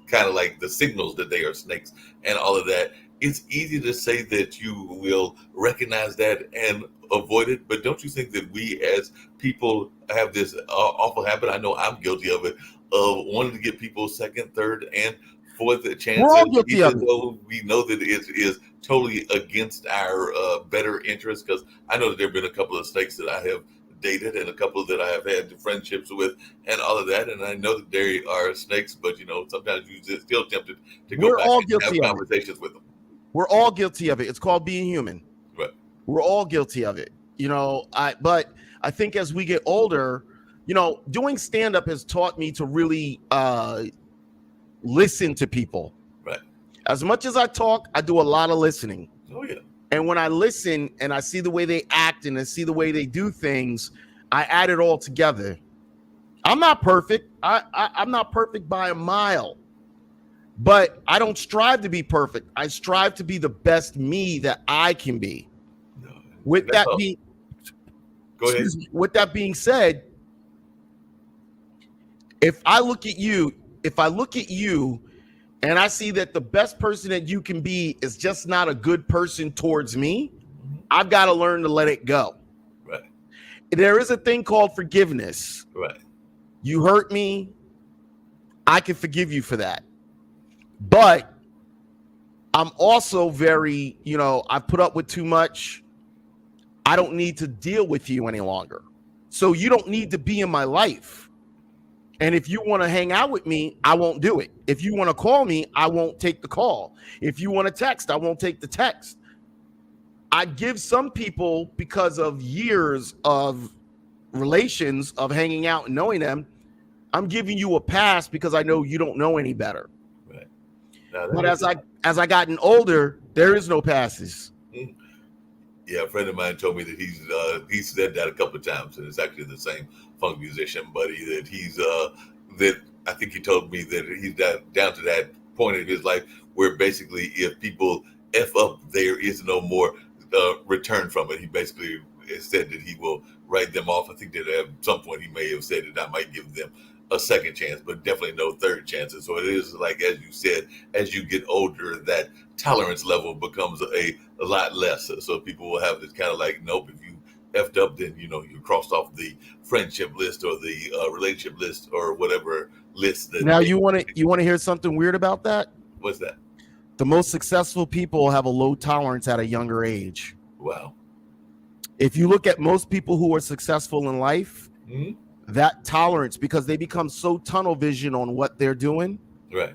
kind of like the signals that they are snakes and all of that, it's easy to say that you will recognize that and avoid it. But don't you think that we as people have this awful habit? I know I'm guilty of it, of wanting to give people second, third, and fourth chances, We're all guilty even of it. though we know that it is totally against our better interest. Because I know that there have been a couple of snakes that I have dated and a couple that I have had friendships with and all of that. And I know that there are snakes, but sometimes you're still tempted to go back and have conversations with them. We're all guilty of it. It's called being human. Right. We're all guilty of it. But I think as we get older, doing stand-up has taught me to really listen to people. Right. As much as I talk, I do a lot of listening. Oh, yeah. And when I listen and I see the way they act and I see the way they do things, I add it all together. I'm not perfect. I'm not perfect by a mile. But I don't strive to be perfect. I strive to be the best me that I can be. No, with that being said, if I look at you and I see that the best person that you can be is just not a good person towards me, I've got to learn to let it go. Right. There is a thing called forgiveness. Right. You hurt me, I can forgive you for that. But I'm also very, I've put up with too much. I don't need to deal with you any longer. So you don't need to be in my life. And if you want to hang out with me, I won't do it. If you want to call me, I won't take the call. If you want to text, I won't take the text. I give some people, because of years of relations, of hanging out and knowing them, I'm giving you a pass because I know you don't know any better. Right. But as I gotten older, there is no passes. Yeah, a friend of mine told me that he's said that a couple of times, and it's actually the same funk musician buddy that that I think he told me that he's down to that point in his life where basically if people F up, there is no more return from it. He basically said that he will write them off. I think that at some point he may have said that I might give them a second chance, but definitely no third chances. So it is like, as you said, as you get older, that tolerance level becomes a lot less. So people will have this kind of like, nope, if you effed up, then you crossed off the friendship list or the relationship list or whatever list. That now you want to hear something weird about that? What's that? The most successful people have a low tolerance at a younger age. Wow. If you look at most people who are successful in life, that tolerance, because they become so tunnel vision on what they're doing. Right.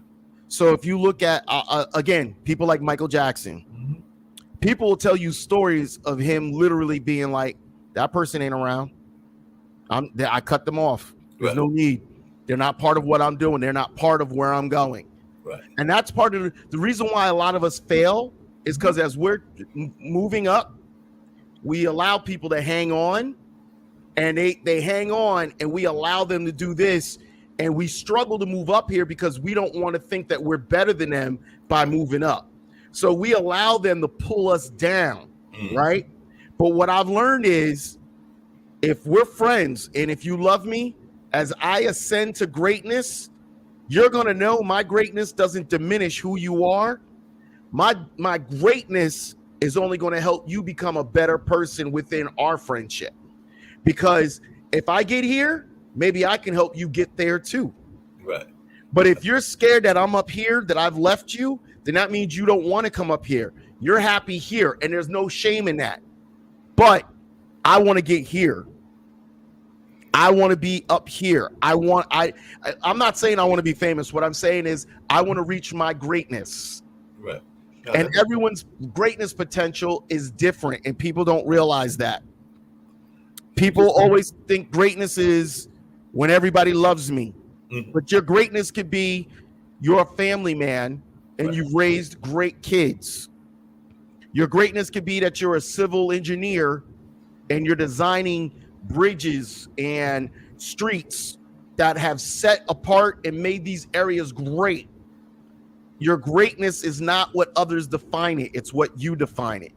So if you look at, again, people like Michael Jackson, People will tell you stories of him literally being like, that person ain't around. I cut them off. There's no need. They're not part of what I'm doing. They're not part of where I'm going. Right. And that's part of the reason why a lot of us fail is because as we're moving up, we allow people to hang on, and they hang on, and we allow them to do this, and we struggle to move up here because we don't want to think that we're better than them by moving up. So we allow them to pull us down, right? But what I've learned is, if we're friends and if you love me, as I ascend to greatness, you're going to know my greatness doesn't diminish who you are. My greatness is only going to help you become a better person within our friendship. Because if I get here, maybe I can help you get there too. Right. But if you're scared that I'm up here, that I've left you, then that means you don't want to come up here. You're happy here, and there's no shame in that. But I want to get here. I want to be up here. I'm not saying I want to be famous. What I'm saying is I want to reach my greatness. Right. And everyone's greatness potential is different, and people don't realize that. People always think greatness is when everybody loves me. But your greatness could be you're a family man and you've raised great kids. Your greatness could be that you're a civil engineer and you're designing bridges and streets that have set apart and made these areas great. Your greatness is not what others define it. It's what you define it.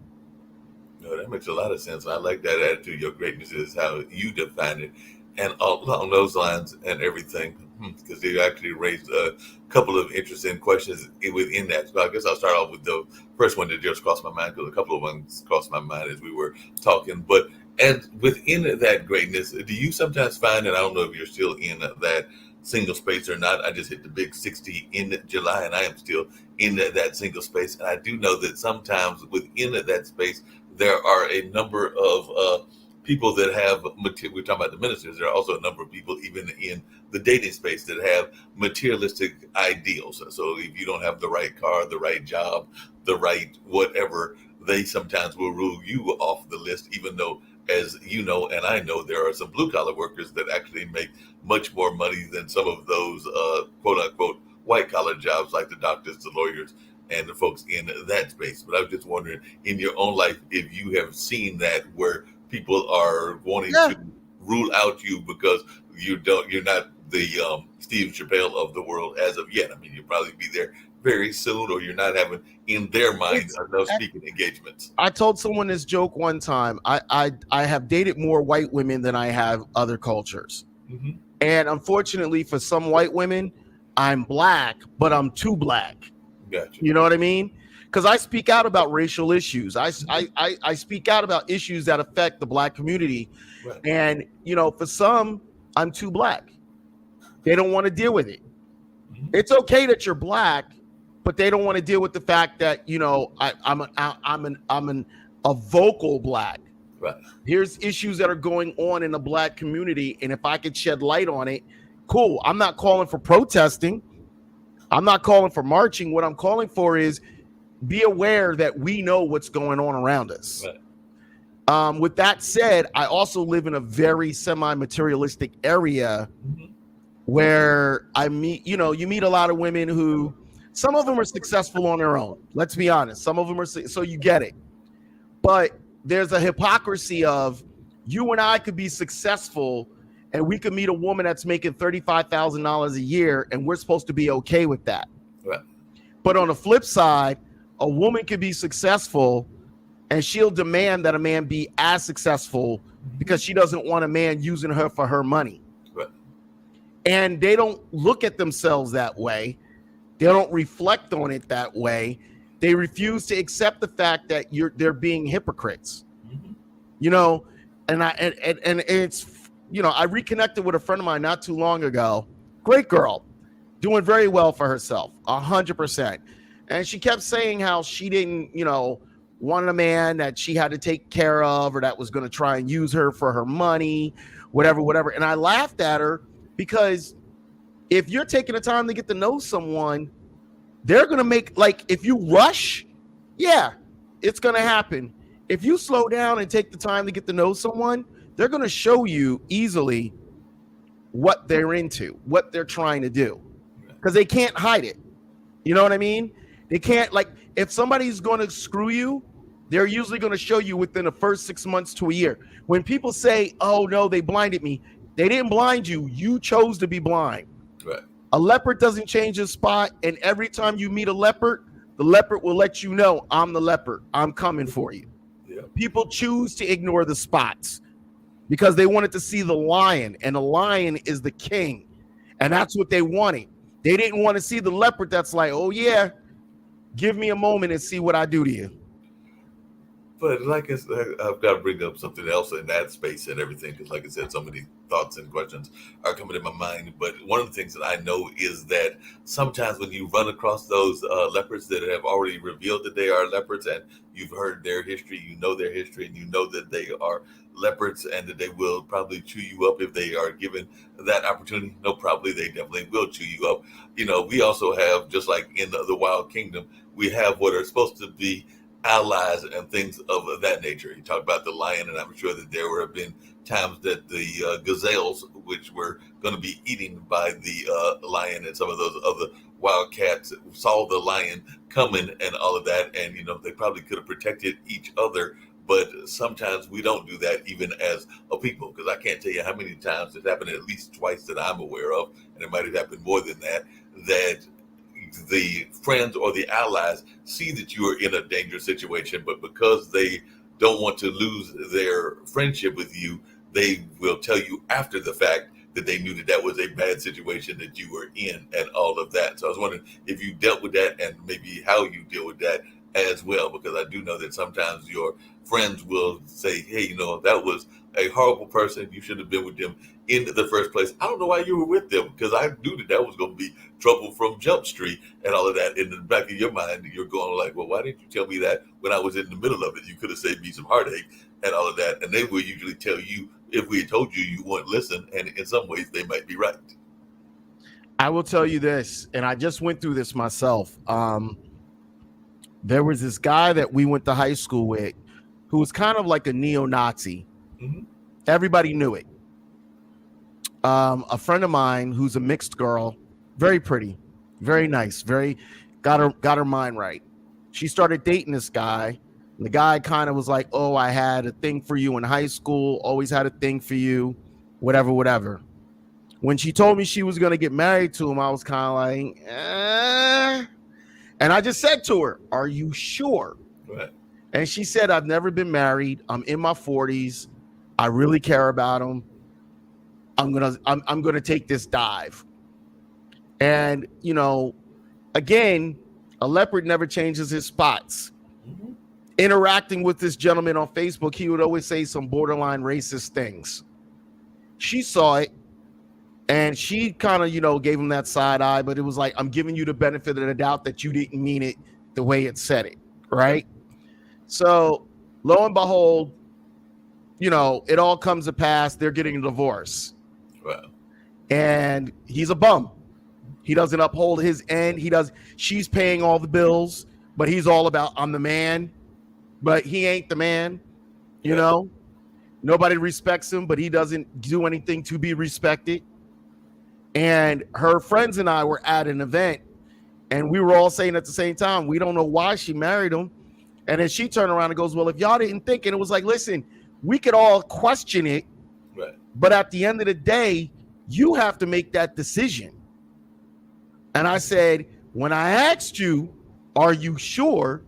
No, that makes a lot of sense. I like that attitude. Your greatness is how you define it. And along those lines and everything, because they actually raised a couple of interesting questions within that. So I guess I'll start off with the first one that just crossed my mind, because a couple of ones crossed my mind as we were talking. But and within that greatness, do you sometimes find, and I don't know if you're still in that single space or not, I just hit the big 60 in July, and I am still in that single space. And I do know that sometimes within that space, there are a number of people that have, we're talking about the ministers, there are also a number of people even in the dating space that have materialistic ideals. So if you don't have the right car, the right job, the right whatever, they sometimes will rule you off the list, even though, as you know, and I know, there are some blue collar workers that actually make much more money than some of those quote unquote white collar jobs, like the doctors, the lawyers, and the folks in that space. But I was just wondering, in your own life, if you have seen that where people are wanting to rule out you because you're not the Steve Chappelle of the world as of yet. I mean, you'll probably be there very soon, or you're not having in their mind enough speaking engagements. I told someone this joke one time. I have dated more white women than I have other cultures. And unfortunately for some white women, I'm black, but I'm too black. Gotcha. You know what I mean? Because I speak out about racial issues. I speak out about issues that affect the black community. Right. And, you know, for some, I'm too black. They don't want to deal with it. It's okay that you're black, but they don't want to deal with the fact that, you know, I'm a vocal black. Right. Here's issues that are going on in the black community, and if I could shed light on it, cool. I'm not calling for protesting. I'm not calling for marching. What I'm calling for is be aware that we know what's going on around us. Right. With that said, I also live in a very semi-materialistic area where you meet a lot of women who, some of them are successful on their own. Let's be honest. Some of them are, so you get it. But there's a hypocrisy of you and I could be successful and we could meet a woman that's making $35,000 a year and we're supposed to be okay with that. Right. But on the flip side, a woman could be successful and she'll demand that a man be as successful because she doesn't want a man using her for her money. Right. And they don't look at themselves that way. They don't reflect on it that way. They refuse to accept the fact that they're being hypocrites. You know, and it's, you know, I reconnected with a friend of mine not too long ago. Great girl, doing very well for herself, 100%. And she kept saying how she didn't, you know, want a man that she had to take care of or that was going to try and use her for her money, whatever. And I laughed at her because if you're taking the time to get to know someone, they're going to make, like, if you rush, yeah, it's going to happen. If you slow down and take the time to get to know someone, they're going to show you easily what they're into, what they're trying to do, because they can't hide it. You know what I mean? They can't, like, if somebody's going to screw you, they're usually going to show you within the first 6 months to a year. When people say, oh, no, they blinded me, they didn't blind you. You chose to be blind. Right. A leopard doesn't change his spot, and every time you meet a leopard, the leopard will let you know, I'm the leopard. I'm coming for you. Yeah. People choose to ignore the spots because they wanted to see the lion, and the lion is the king, and that's what they wanted. They didn't want to see the leopard that's like, oh, yeah, give me a moment and see what I do to you. But like I said, I've got to bring up something else in that space and everything, because like I said, so many thoughts and questions are coming to my mind. But one of the things that I know is that sometimes when you run across those leopards that have already revealed that they are leopards, and you've heard their history, you know their history, and you know that they are leopards and that they will probably chew you up if they are given that opportunity. No, probably they definitely will chew you up. You know, we also have, just like in the Wild Kingdom, we have what are supposed to be allies and things of that nature. You talk about the lion, and I'm sure that there have been times that the gazelles, which were going to be eaten by the lion, and some of those other wild cats saw the lion coming and all of that, and you know, they probably could have protected each other. But sometimes we don't do that even as a people, because I can't tell you how many times it's happened, at least twice that I'm aware of, and it might have happened more than that, that the friends or the allies see that you are in a dangerous situation, but because they don't want to lose their friendship with you, they will tell you after the fact that they knew that that was a bad situation that you were in and all of that. So I was wondering if you dealt with that, and maybe how you deal with that as well, because I do know that sometimes your friends will say, hey, you know, that was a horrible person. You should have been with them in the first place. I don't know why you were with them, because I knew that that was going to be trouble from Jump Street and all of that. In the back of your mind, you're going like, well, why didn't you tell me that when I was in the middle of it? You could have saved me some heartache and all of that. And they will usually tell you, if we had told you, you wouldn't listen. And in some ways, they might be right. I will tell you this, and I just went through this myself. There was this guy that we went to high school with who was kind of like a neo-Nazi. Mm-hmm. Everybody knew it. A friend of mine who's a mixed girl, very pretty, very nice, very got her mind right. She started dating this guy, and the guy kind of was like, oh, I had a thing for you in high school, always had a thing for you, whatever. When she told me she was going to get married to him, I was kind of like, And I just said to her, are you sure? Right. And she said, I've never been married. I'm in my 40s. I really care about him. I'm gonna take this dive. And, you know, again, a leopard never changes his spots. Mm-hmm. Interacting with this gentleman on Facebook, he would always say some borderline racist things. She saw it, and she kind of, you know, gave him that side eye, but it was like, I'm giving you the benefit of the doubt that you didn't mean it the way it said it, right? So lo and behold, you know, it all comes to pass. They're getting a divorce. Wow. And he's a bum. He doesn't uphold his end. She's paying all the bills, but he's all about, I'm the man, but he ain't the man, you know? Nobody respects him, but he doesn't do anything to be respected. And her friends and I were at an event, and we were all saying at the same time, we don't know why she married him. And then she turned around and goes, well, if y'all didn't think, and it was like, listen, we could all question it, right, but at the end of the day, you have to make that decision. And I said, when I asked you, are you sure?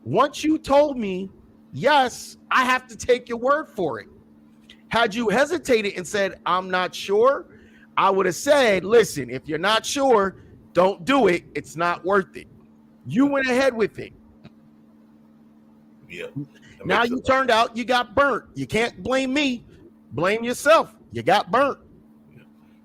Once you told me, yes, I have to take your word for it. Had you hesitated and said, I'm not sure, I would have said, listen, if you're not sure, don't do it. It's not worth it. You went ahead with it. Yeah. Now you turned out you got burnt. You can't blame me. Blame yourself. You got burnt. Yeah.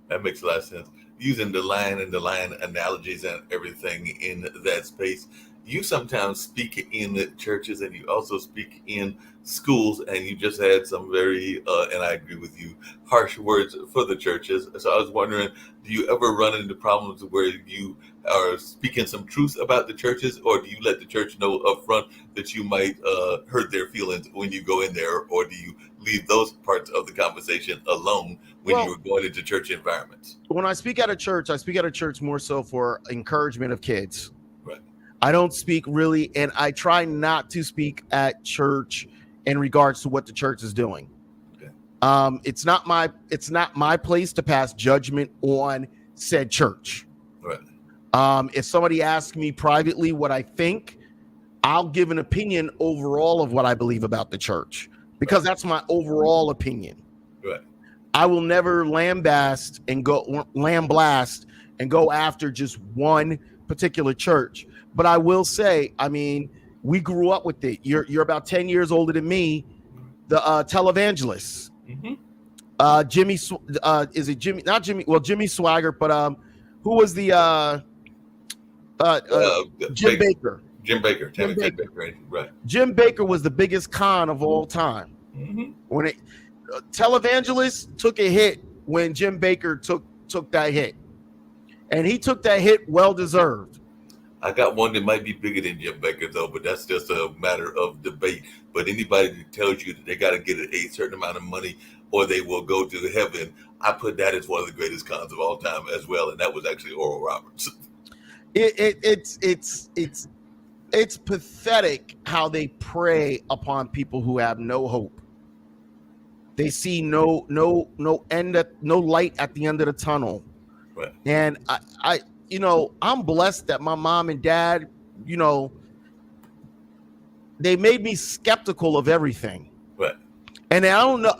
That makes a lot of sense. Using the lion and the lion analogies and everything in that space, you sometimes speak in the churches and you also speak in schools, and you just had some very, and I agree with you, harsh words for the churches. So I was wondering, do you ever run into problems where you are speaking some truth about the churches, or do you let the church know up front that you might hurt their feelings when you go in there, or do you leave those parts of the conversation alone when you Well, are going into church environments? when I speak at a church more so for encouragement of kids. Right. I don't speak really, and I try not to speak at church in regards to what the church is doing. Okay. It's not my place to pass judgment on said church. Right. If somebody asks me privately what I think, I'll give an opinion overall of what I believe about the church, because that's my overall opinion. Right. I will never lambaste and go after just one particular church. But I will say, I mean, we grew up with it. You're about 10 years older than me. The televangelists. Mm-hmm. Jimmy, is it Jimmy? Not Jimmy. Well, Jimmy Swaggart, but who was the Jim Baker? Jim Baker. Jim Baker. Right. Jim Baker was the biggest con of all time. Mm-hmm. When televangelists took a hit when Jim Baker took that hit, and he took that hit well deserved. I got one that might be bigger than Jim Baker, though, but that's just a matter of debate. But anybody that tells you that they got to get a certain amount of money or they will go to heaven, I put that as one of the greatest cons of all time as well, and that was actually Oral Roberts. It's pathetic how they prey upon people who have no hope. They see no light at the end of the tunnel. Right. And I I'm blessed that my mom and dad, they made me skeptical of everything. Right. And I don't know,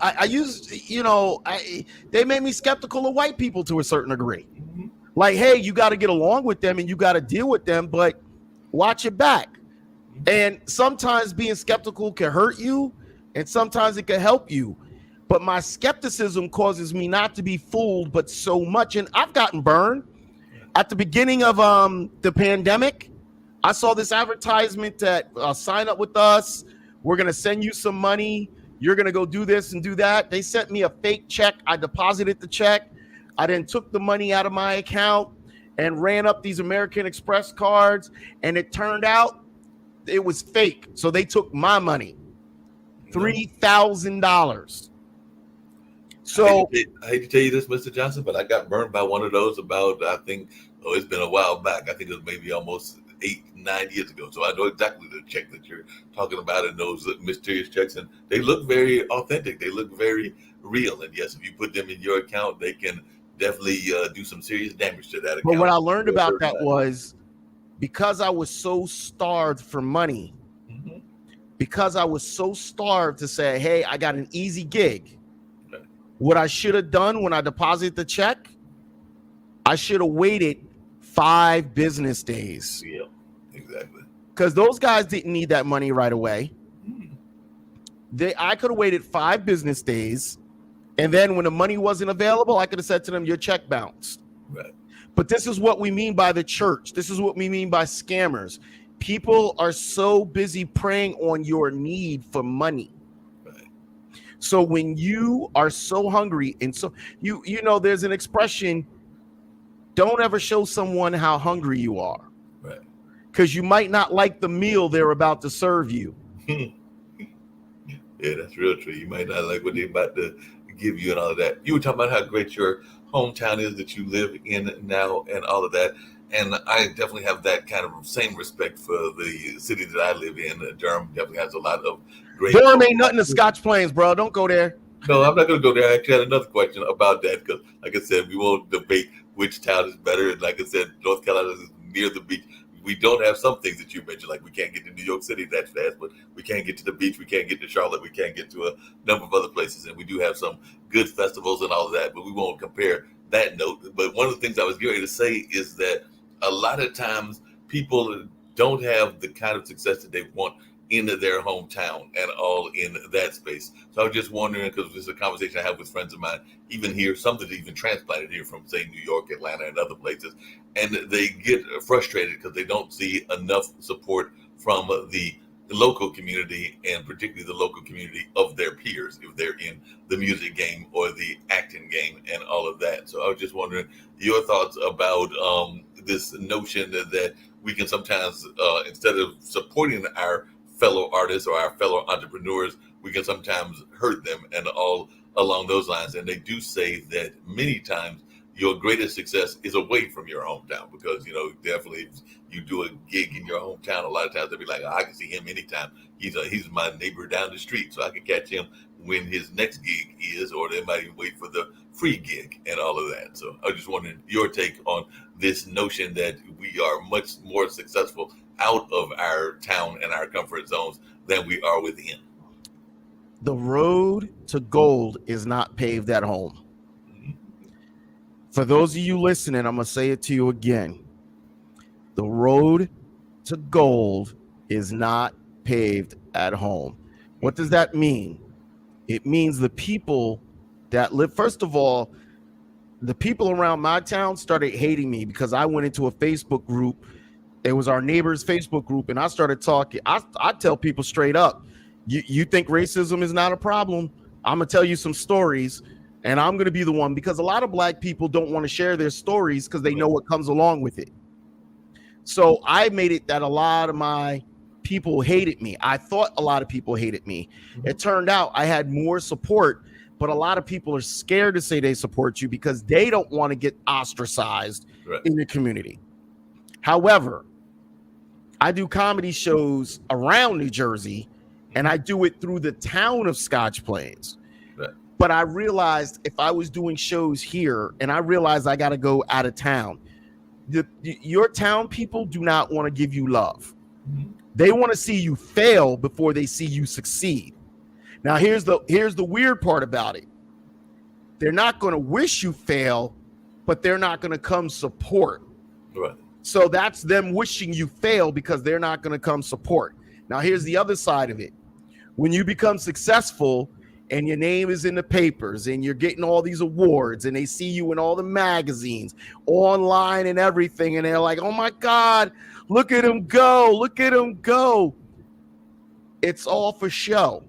they made me skeptical of white people to a certain degree. Mm-hmm. Like, hey, you got to get along with them and you got to deal with them, but watch your back. Mm-hmm. And sometimes being skeptical can hurt you, and sometimes it can help you. But my skepticism causes me not to be fooled, but so much. And I've gotten burned. At the beginning of the pandemic, I saw this advertisement that sign up with us. We're going to send you some money. You're going to go do this and do that. They sent me a fake check. I deposited the check. I then took the money out of my account and ran up these American Express cards. And it turned out it was fake. So they took my money, $3,000. So I hate to tell you this, Mr. Johnson, but I got burned by one of those about, I think, it's been a while back. I think it was maybe almost 8-9 years ago. So I know exactly the check that you're talking about, and those mysterious checks, and they look very authentic. They look very real. And yes, if you put them in your account, they can definitely do some serious damage to that account. But what I learned about that was, because I was so starved for money, mm-hmm. because I was so starved to say, hey, I got an easy gig. Okay. What I should have done when I deposited the check, I should have waited 5 business days. Yeah, exactly. Because those guys didn't need that money right away. I could have waited 5 business days, and then when the money wasn't available, I could have said to them, your check bounced. Right. But this is what we mean by the church. This is what we mean by scammers. People are so busy preying on your need for money. Right. So when you are so hungry, and so there's an expression, don't ever show someone how hungry you are. Right. Because you might not like the meal they're about to serve you. Yeah, that's real true. You might not like what they're about to give you and all of that. You were talking about how great your hometown is that you live in now and all of that. And I definitely have that kind of same respect for the city that I live in. Durham definitely has a lot of great. Durham ain't nothing to Scotch Plains, bro. Don't go there. No, I'm not going to go there. I actually had another question about that because, like I said, we won't debate which town is better. And like I said, North Carolina is near the beach. We don't have some things that you mentioned, like we can't get to New York City that fast, but we can't get to the beach. We can't get to Charlotte. We can't get to a number of other places. And we do have some good festivals and all of that, but we won't compare that note. But one of the things I was getting to say is that a lot of times people don't have the kind of success that they want into their hometown and all in that space. So I was just wondering, because this is a conversation I have with friends of mine, even here, some that even transplanted here from, say, New York, Atlanta, and other places, and they get frustrated because they don't see enough support from the local community, and particularly the local community of their peers, if they're in the music game or the acting game and all of that. So I was just wondering your thoughts about this notion that we can sometimes, instead of supporting our fellow artists or our fellow entrepreneurs, we can sometimes hurt them and all along those lines. And they do say that many times your greatest success is away from your hometown, because, definitely if you do a gig in your hometown, a lot of times they'll be like, oh, I can see him anytime. He's my neighbor down the street, so I can catch him when his next gig is, or they might even wait for the free gig and all of that. So I just wondering your take on this notion that we are much more successful out of our town and our comfort zones than we are within. The road to gold is not paved at home. For those of you listening, I'm going to say it to you again. The road to gold is not paved at home. What does that mean? It means the people that live, first of all, the people around my town started hating me because I went into a Facebook group. It was our neighbor's Facebook group, and I started talking. I tell people straight up, you think racism is not a problem? I'm going to tell you some stories, and I'm going to be the one, because a lot of black people don't want to share their stories because they know what comes along with it. So I made it that a lot of my people hated me. I thought a lot of people hated me. It turned out I had more support, but a lot of people are scared to say they support you because they don't want to get ostracized in the community. However, I do comedy shows around New Jersey, and I do it through the town of Scotch Plains. But I realized if I was doing shows here, and I realized I got to go out of town, your town people do not want to give you love. They want to see you fail before they see you succeed. Now, here's the weird part about it. They're not going to wish you fail, but they're not going to come support. Right. So that's them wishing you fail because they're not going to come support. Now, here's the other side of it. When you become successful and your name is in the papers and you're getting all these awards and they see you in all the magazines, online and everything, and they're like, oh my God, look at him go, look at him go. It's all for show.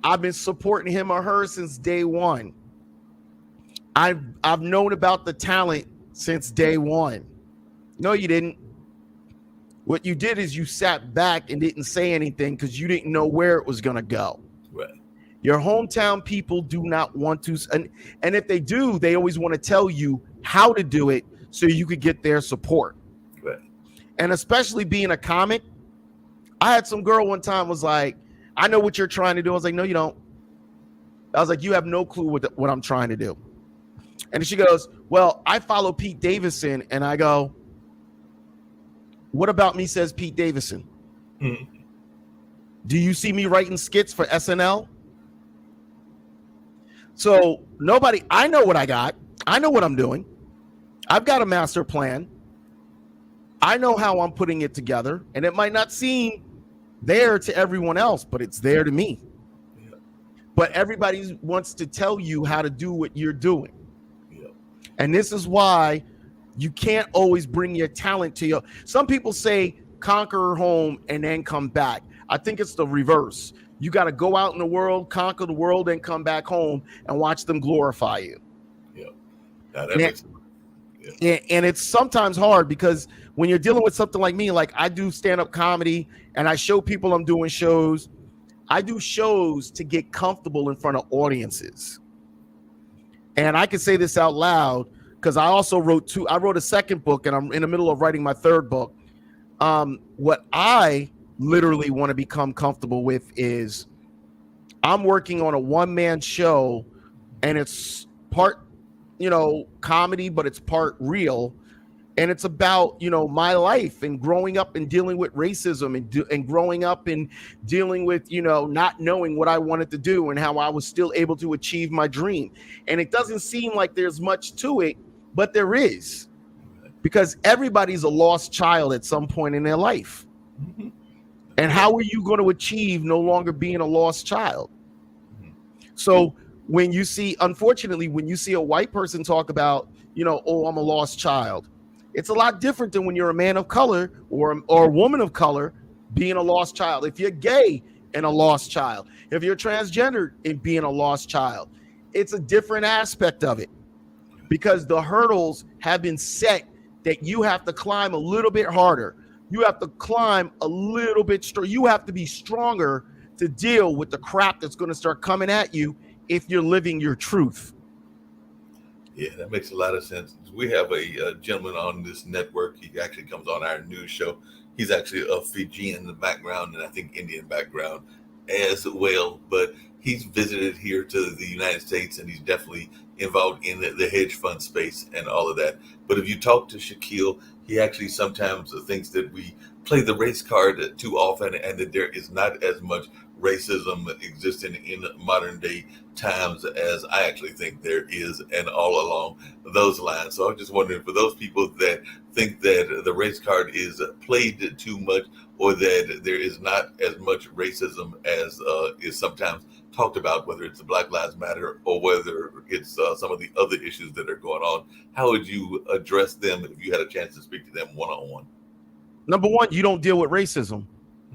I've been supporting him or her since day one. I've known about the talent since day one. No, you didn't. What you did is you sat back and didn't say anything because you didn't know where it was going to go. Right. Your hometown people do not want to. And if they do, they always want to tell you how to do it so you could get their support. Right. And especially being a comic, I had some girl one time was like, I know what you're trying to do. I was like, no, you don't. I was like, you have no clue what I'm trying to do. And she goes, well, I follow Pete Davidson. And I go, what about me, says Pete Davidson? Do you see me writing skits for SNL? So I know what I got. I know what I'm doing. I've got a master plan. I know how I'm putting it together. And it might not seem there to everyone else, but it's there to me. Yeah. But everybody wants to tell you how to do what you're doing. Yeah. And this is why you can't always bring your talent to you. Some people say conquer home and then come back. I think it's the reverse. You got to go out in the world, conquer the world, and come back home and watch them glorify you. Yeah. And it's sometimes hard because when you're dealing with something like me, like I do stand-up comedy and I show people I'm doing shows. I do shows to get comfortable in front of audiences. And I can say this out loud because I also wrote a second book and I'm in the middle of writing my third book. What I literally want to become comfortable with is I'm working on a one-man show and it's part, comedy, but it's part real. And it's about, my life and growing up and dealing with racism and growing up and dealing with, not knowing what I wanted to do and how I was still able to achieve my dream. And it doesn't seem like there's much to it, but there is, because everybody's a lost child at some point in their life. And how are you going to achieve no longer being a lost child? So when you see, unfortunately, when you see a white person talk about, oh, I'm a lost child, it's a lot different than when you're a man of color or a woman of color being a lost child. If you're gay and a lost child, if you're transgender and being a lost child, it's a different aspect of it, because the hurdles have been set that you have to climb a little bit harder. You have to climb a little bit stronger. You have to be stronger to deal with the crap that's going to start coming at you if you're living your truth. Yeah, that makes a lot of sense. We have a gentleman on this network. He actually comes on our news show. He's actually of Fijian background and I think Indian background as well. But he's visited here to the United States, and he's definitely involved in the hedge fund space and all of that. But if you talk to Shaquille, he actually sometimes thinks that we play the race card too often, and that there is not as much racism existing in modern day times as I actually think there is, and all along those lines. So I'm just wondering, for those people that think that the race card is played too much, or that there is not as much racism as is sometimes talked about, whether it's the Black Lives Matter or whether it's some of the other issues that are going on, how would you address them if you had a chance to speak to them one-on-one? Number one, you don't deal with racism.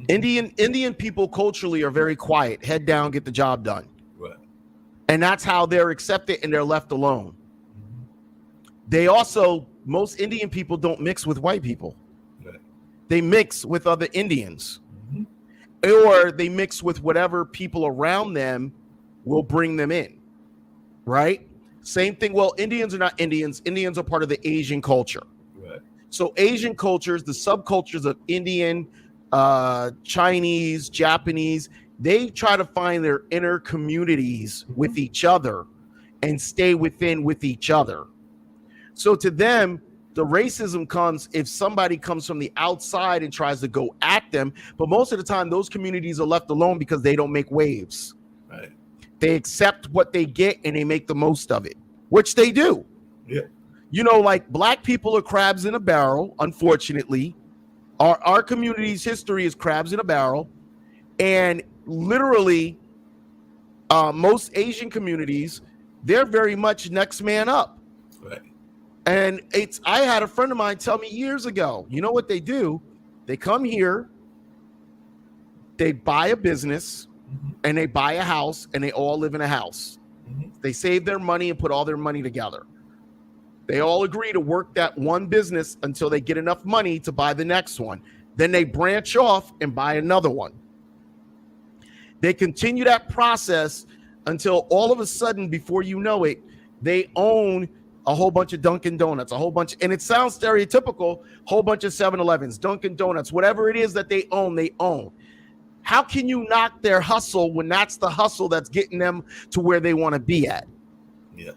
Indian people culturally are very quiet. Head down, get the job done. Right. And that's how they're accepted and they're left alone. They also, most Indian people don't mix with white people. Right. They mix with other Indians. Or they mix with whatever people around them will bring them in. Right? Same thing. Well, Indians are not Indians. Indians are part of the Asian culture. Right. So Asian cultures, the subcultures of Indian, Chinese, Japanese, they try to find their inner communities with each other and stay within with each other. So to them, the racism comes if somebody comes from the outside and tries to go at them. But most of the time, those communities are left alone because they don't make waves. Right. They accept what they get and they make the most of it, which they do. Yeah. Like black people are crabs in a barrel, unfortunately. Our community's history is crabs in a barrel. And literally, most Asian communities, they're very much next man up. Right. And I had a friend of mine tell me years ago, you know what they do? They come here, they buy a business, and they buy a house, and they all live in a house. They save their money and put all their money together. They all agree to work that one business until they get enough money to buy the next one. Then they branch off and buy another one. They continue that process until all of a sudden, before you know it, they own a whole bunch of Dunkin' Donuts, and it sounds stereotypical, whole bunch of 7-Elevens, Dunkin' Donuts, whatever it is that they own. How can you knock their hustle when that's the hustle that's getting them to where they want to be at? Yeah.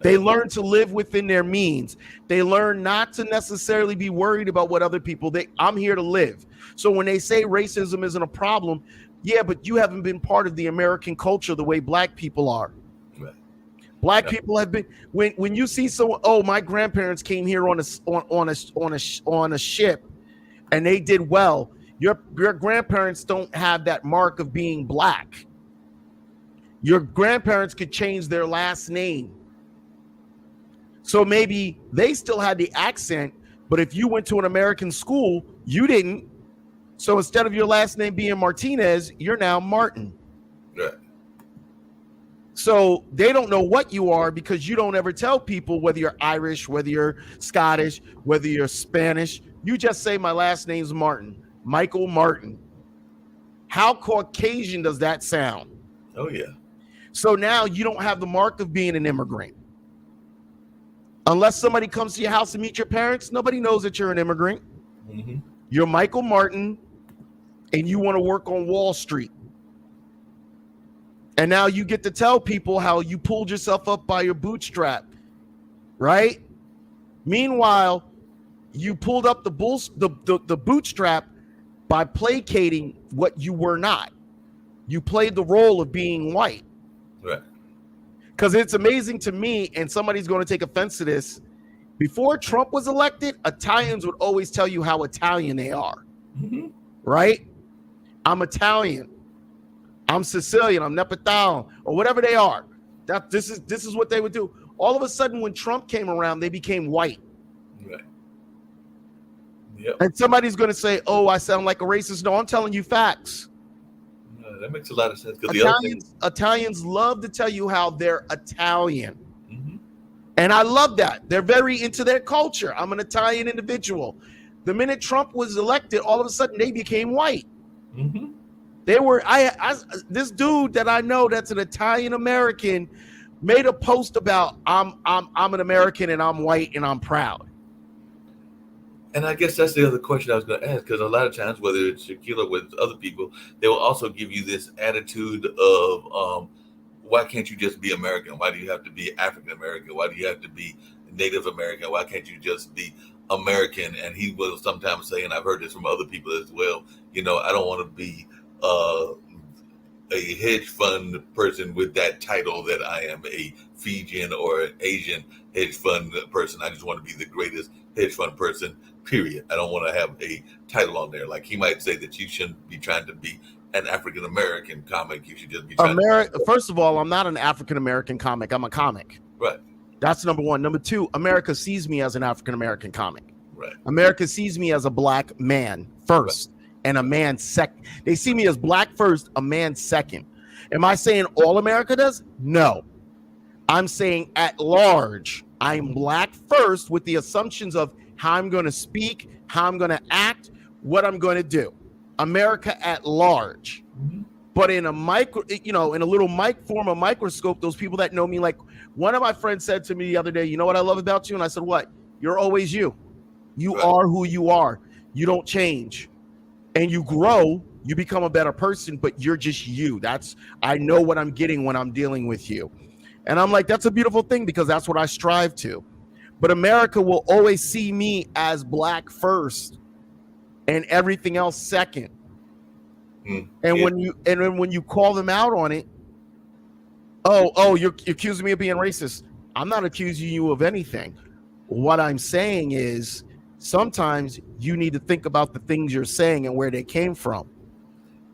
They learn to live within their means. They learn not to necessarily be worried about what other people I'm here to live. So when they say racism isn't a problem, yeah, but you haven't been part of the American culture the way black people are. Right. Black people have been, when you see someone, my grandparents came here on a ship and they did well. Your grandparents don't have that mark of being black. Your grandparents could change their last name. So maybe they still had the accent, but if you went to an American school, you didn't. So instead of your last name being Martinez, you're now Martin. Right. So they don't know what you are because you don't ever tell people whether you're Irish, whether you're Scottish, whether you're Spanish. You just say my last name's Martin, Michael Martin. How Caucasian does that sound? Oh, yeah. So now you don't have the mark of being an immigrant. Unless somebody comes to your house and meet your parents, nobody knows that you're an immigrant. You're Michael Martin, and you want to work on Wall Street. And now you get to tell people how you pulled yourself up by your bootstrap, right? Meanwhile, you pulled up the bootstrap by placating what you were not. You played the role of being white. Right. Because it's amazing to me, and somebody's going to take offense to this. Before Trump was elected, Italians would always tell you how Italian they are, right? I'm Italian. I'm Sicilian. I'm Neapolitan, or whatever they are. This is what they would do. All of a sudden, when Trump came around, they became white. Right. Yep. And somebody's going to say, "Oh, I sound like a racist." No, I'm telling you facts. That makes a lot of sense. Italians love to tell you how they're Italian. Mm-hmm. And I love that. They're very into their culture. I'm an Italian individual. The minute Trump was elected, all of a sudden they became white. Mm-hmm. They were this dude that I know that's an Italian American made a post about I'm an American and I'm white and I'm proud. And I guess that's the other question I was going to ask, because a lot of times, whether it's Shaquille or with other people, they will also give you this attitude of, why can't you just be American? Why do you have to be African American? Why do you have to be Native American? Why can't you just be American? And he will sometimes say, and I've heard this from other people as well, I don't want to be a hedge fund person with that title that I am a Fijian or an Asian hedge fund person. I just want to be the greatest hedge fund person, period. I don't want to have a title on there. Like he might say that you shouldn't be trying to be an African American comic. You should just be trying First of all, I'm not an African American comic. I'm a comic. Right. That's number one. Number two, America sees me as an African American comic. Right. America sees me as a black man first. Right. And a man second. They see me as black first, a man second. Am I saying all America does? No. I'm saying at large, I'm black first with the assumptions of how I'm going to speak, how I'm going to act, what I'm going to do. America at large. Mm-hmm. But in a in a little form of microscope, those people that know me, like one of my friends said to me the other day, you know what I love about you? And I said, what? You're always you. You right. are who you are. You don't change. And you grow, you become a better person, but you're just you. I know what I'm getting when I'm dealing with you. And I'm like, that's a beautiful thing because that's what I strive to. But America will always see me as black first and everything else second. And yeah. when you call them out on it, you're accusing me of being racist. I'm not accusing you of anything. What I'm saying is, sometimes you need to think about the things you're saying and where they came from.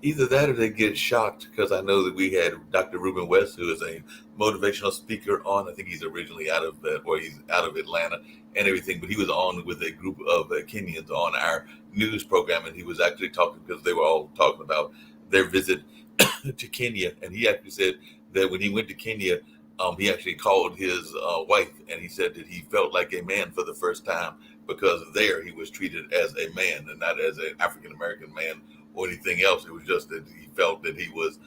Either that or they get shocked, because I know that we had Dr. Ruben West, who is a motivational speaker on, I think he's originally he's out of Atlanta and everything, but he was on with a group of Kenyans on our news program, and he was actually talking, because they were all talking about their visit to Kenya, and he actually said that when he went to Kenya, he actually called his wife, and he said that he felt like a man for the first time, because there he was treated as a man and not as an African-American man or anything else. It was just that he felt that he was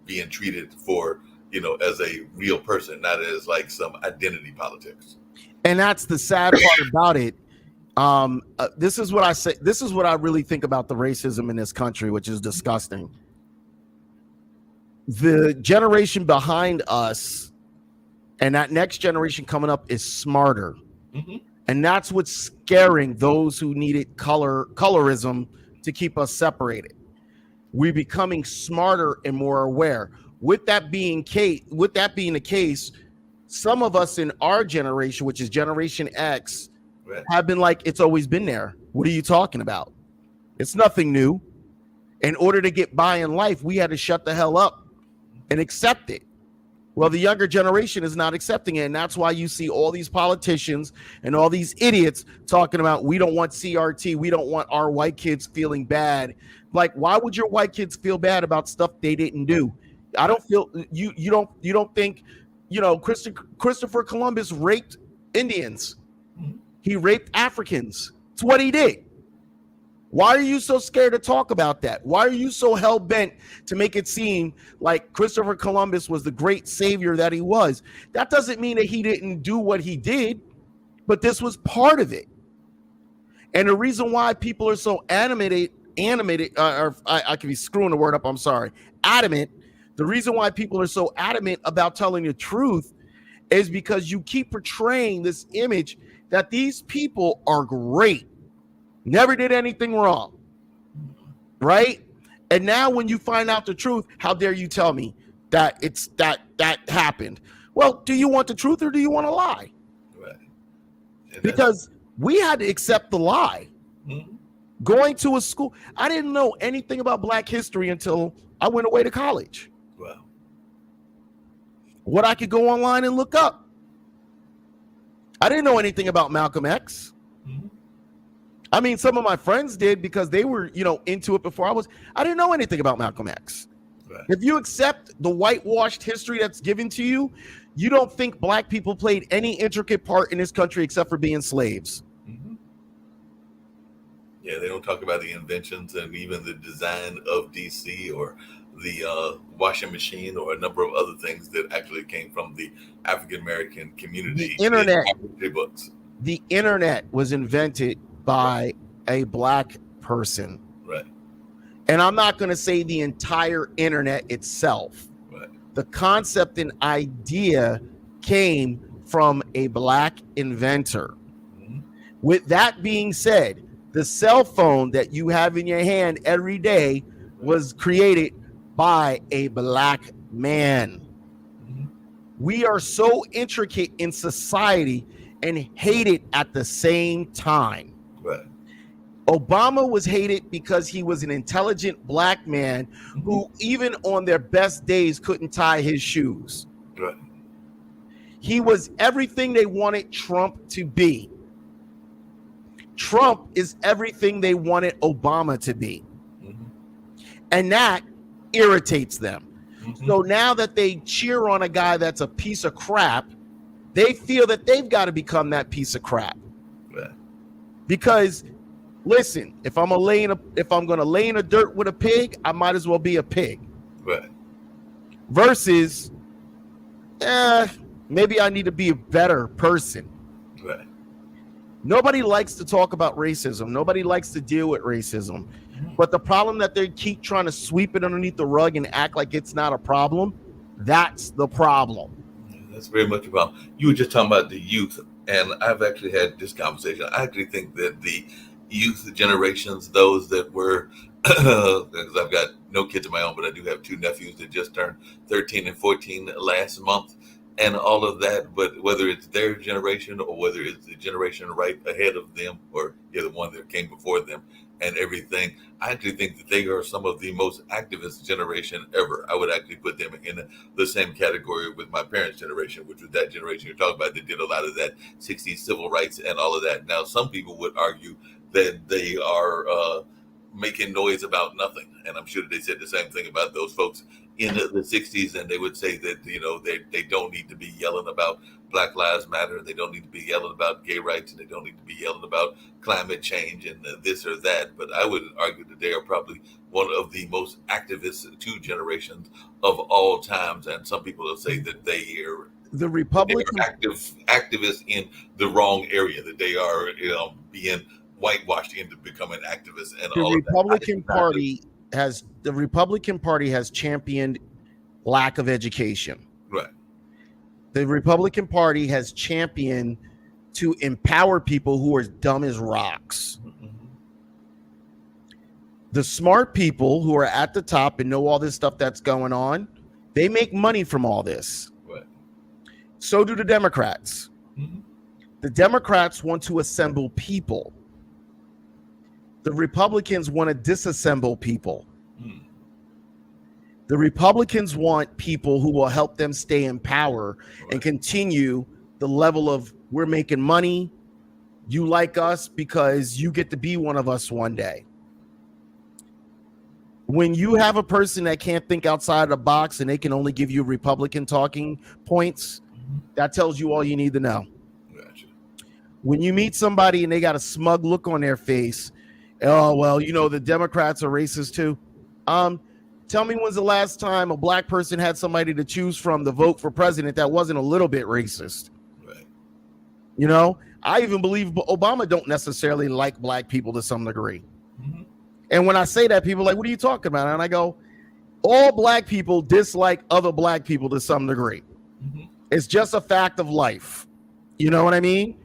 being treated for, as a real person, not as like some identity politics. And that's the sad part about it. This is what I say. This is what I really think about the racism in this country, which is disgusting. The generation behind us and that next generation coming up is smarter. Mm-hmm. And that's what's scaring those who needed colorism to keep us separated. We're becoming smarter and more aware. With that being the case, some of us in our generation, which is Generation X, right, have been like, it's always been there. What are you talking about? It's nothing new. In order to get by in life, we had to shut the hell up and accept it. Well, the younger generation is not accepting it, and that's why you see all these politicians and all these idiots talking about, we don't want CRT, we don't want our white kids feeling bad. Like, why would your white kids feel bad about stuff they didn't do? I don't feel you don't think, Christopher Columbus raped Indians. He raped Africans. It's what he did. Why are you so scared to talk about that? Why are you so hell-bent to make it seem like Christopher Columbus was the great savior that he was? That doesn't mean that he didn't do what he did, but this was part of it. And the reason why people are so animated, I could be screwing the word up, I'm sorry, adamant. The reason why people are so adamant about telling the truth is because you keep portraying this image that these people are great. Never did anything wrong, right? And now when you find out the truth, how dare you tell me that it's that happened? Well, do you want the truth or do you want to lie? Right. Because we had to accept the lie. Mm-hmm. Going to a school, I didn't know anything about Black history until I went away to college. Wow. What I could go online and look up. I didn't know anything about Malcolm X. Mm-hmm. I mean, some of my friends did because they were, into it before I was. I didn't know anything about Malcolm X. Right. If you accept the whitewashed history that's given to you, you don't think Black people played any intricate part in this country except for being slaves. Mm-hmm. Yeah, they don't talk about the inventions and even the design of DC or the washing machine or a number of other things that actually came from the African American community. The internet. In books. The internet was invented by a Black person. Right. And I'm not going to say the entire internet itself. Right. The concept and idea came from a Black inventor. Mm-hmm. With that being said, the cell phone that you have in your hand every day was created by a Black man. Mm-hmm. We are so intricate in society and hated at the same time. Right. Obama was hated because he was an intelligent Black man who, even on their best days, couldn't tie his shoes. Right. He was everything they wanted Trump to be. Trump is everything they wanted Obama to be. Mm-hmm. And that irritates them. Mm-hmm. So now that they cheer on a guy that's a piece of crap, they feel that they've got to become that piece of crap. Right. Because listen, if I'm gonna lay in the dirt with a pig, I might as well be a pig. Right. Versus, maybe I need to be a better person. Right. Nobody likes to talk about racism. Nobody likes to deal with racism. But the problem that they keep trying to sweep it underneath the rug and act like it's not a problem, that's the problem. That's very much about, you were just talking about the youth, and I've actually had this conversation. I actually think that the youth generations, those that were, because I've got no kids of my own, but I do have two nephews that just turned 13 and 14 last month, and all of that, but whether it's their generation or whether it's the generation right ahead of them or the one that came before them and everything, I actually think that they are some of the most activist generation ever. I would actually put them in the same category with my parents' generation, which was that generation you're talking about that did a lot of that 60s civil rights and all of that. Now, some people would argue that they are making noise about nothing. And I'm sure they said the same thing about those folks in the 60s. And they would say that, they don't need to be yelling about Black Lives Matter. They don't need to be yelling about gay rights. And they don't need to be yelling about climate change and this or that. But I would argue that they are probably one of the most activist two generations of all times. And some people will say that they are the Republican activists in the wrong area, that they are being whitewashed into becoming activists and the all Republican of that. The Republican Party has championed lack of education. Right. The Republican Party has championed to empower people who are dumb as rocks. Mm-hmm. The smart people who are at the top and know all this stuff that's going on, they make money from all this. Right. So do the Democrats. Mm-hmm. The Democrats want to assemble people. The Republicans want to disassemble people. Mm. The Republicans want people who will help them stay in power and Right. continue the level of, we're making money, you like us because you get to be one of us one day. When you have a person that can't think outside the box and they can only give you Republican talking points, that tells you all you need to know. Gotcha. When you meet somebody and they got a smug look on their face, oh, well, the Democrats are racist too. Tell me when's the last time a Black person had somebody to choose from to vote for president that wasn't a little bit racist? Right. I even believe Obama don't necessarily like Black people to some degree. Mm-hmm. And when I say that, people are like, what are you talking about? And I go, all Black people dislike other Black people to some degree. Mm-hmm. It's just a fact of life. You know what I mean?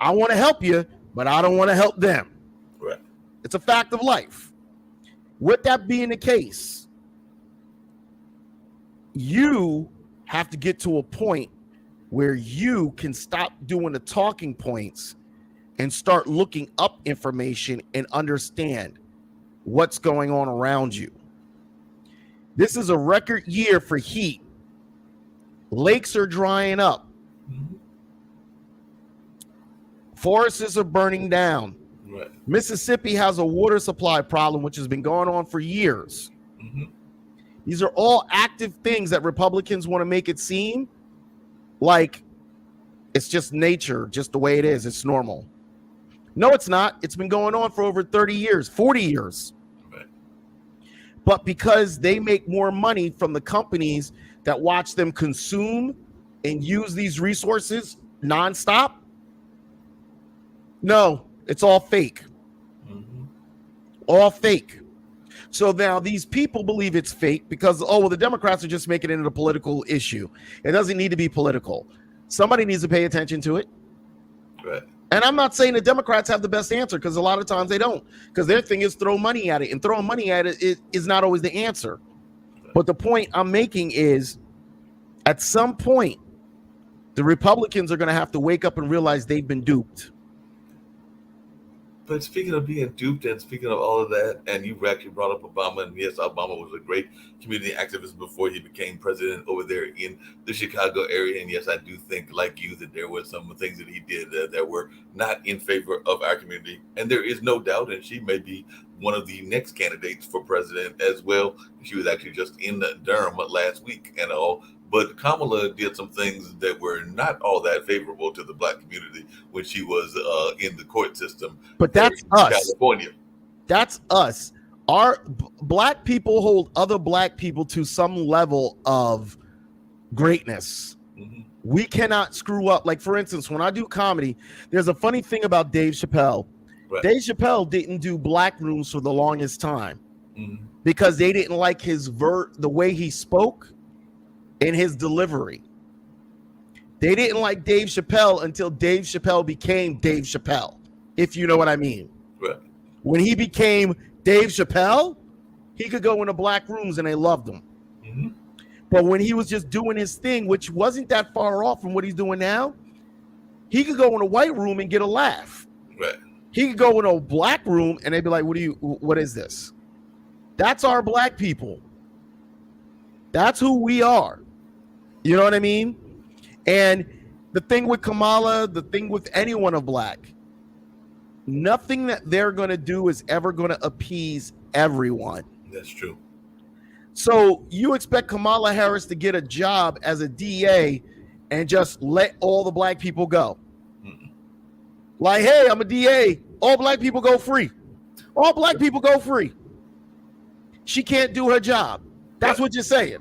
I want to help you, but I don't want to help them. Right. It's a fact of life. With that being the case, you have to get to a point where you can stop doing the talking points and start looking up information and understand what's going on around you. This is a record year for heat. Lakes are drying up. Forests are burning down. Right. Mississippi has a water supply problem, which has been going on for years. Mm-hmm. These are all active things that Republicans want to make it seem like it's just nature, just the way it is. It's normal. No, it's not. It's been going on for over 30 years, 40 years. Right. But because they make more money from the companies that watch them consume and use these resources nonstop, no, it's all fake. Mm-hmm. All fake. So now these people believe it's fake because, oh, well, the Democrats are just making it into a political issue. It doesn't need to be political. Somebody needs to pay attention to it. Right. And I'm not saying the Democrats have the best answer, because a lot of times they don't, because their thing is throw money at it, and throwing money at it is not always the answer. But the point I'm making is, at some point, the Republicans are going to have to wake up and realize they've been duped. But speaking of being duped and speaking of all of that, and you actually brought up Obama, and yes, Obama was a great community activist before he became president over there in the Chicago area. And yes, I do think, like you, that there were some things that he did that were not in favor of our community. And there is no doubt, and she may be one of the next candidates for president as well. She was actually just in Durham last week and all. But Kamala did some things that were not all that favorable to the Black community when she was in the court system. But that's us. California. That's us. Our Black people hold other Black people to some level of greatness. Mm-hmm. We cannot screw up. Like, for instance, when I do comedy, there's a funny thing about Dave Chappelle. Right. Dave Chappelle didn't do Black rooms for the longest time because they didn't like the way he spoke in his delivery. They didn't like Dave Chappelle until Dave Chappelle became Dave Chappelle, if you know what I mean. Right. When he became Dave Chappelle, he could go into Black rooms and they loved him. Mm-hmm. But when he was just doing his thing, which wasn't that far off from what he's doing now, he could go in a white room and get a laugh. Right. He could go in a Black room and they'd be like, what is this? That's our Black people. That's who we are. You know what I mean? And the thing with Kamala, the thing with anyone of Black, nothing that they're going to do is ever going to appease everyone. That's true. So you expect Kamala Harris to get a job as a DA and just let all the Black people go? Mm-mm. Like, hey, I'm a DA. All Black people go free. All Black people go free. She can't do her job. That's what you're saying,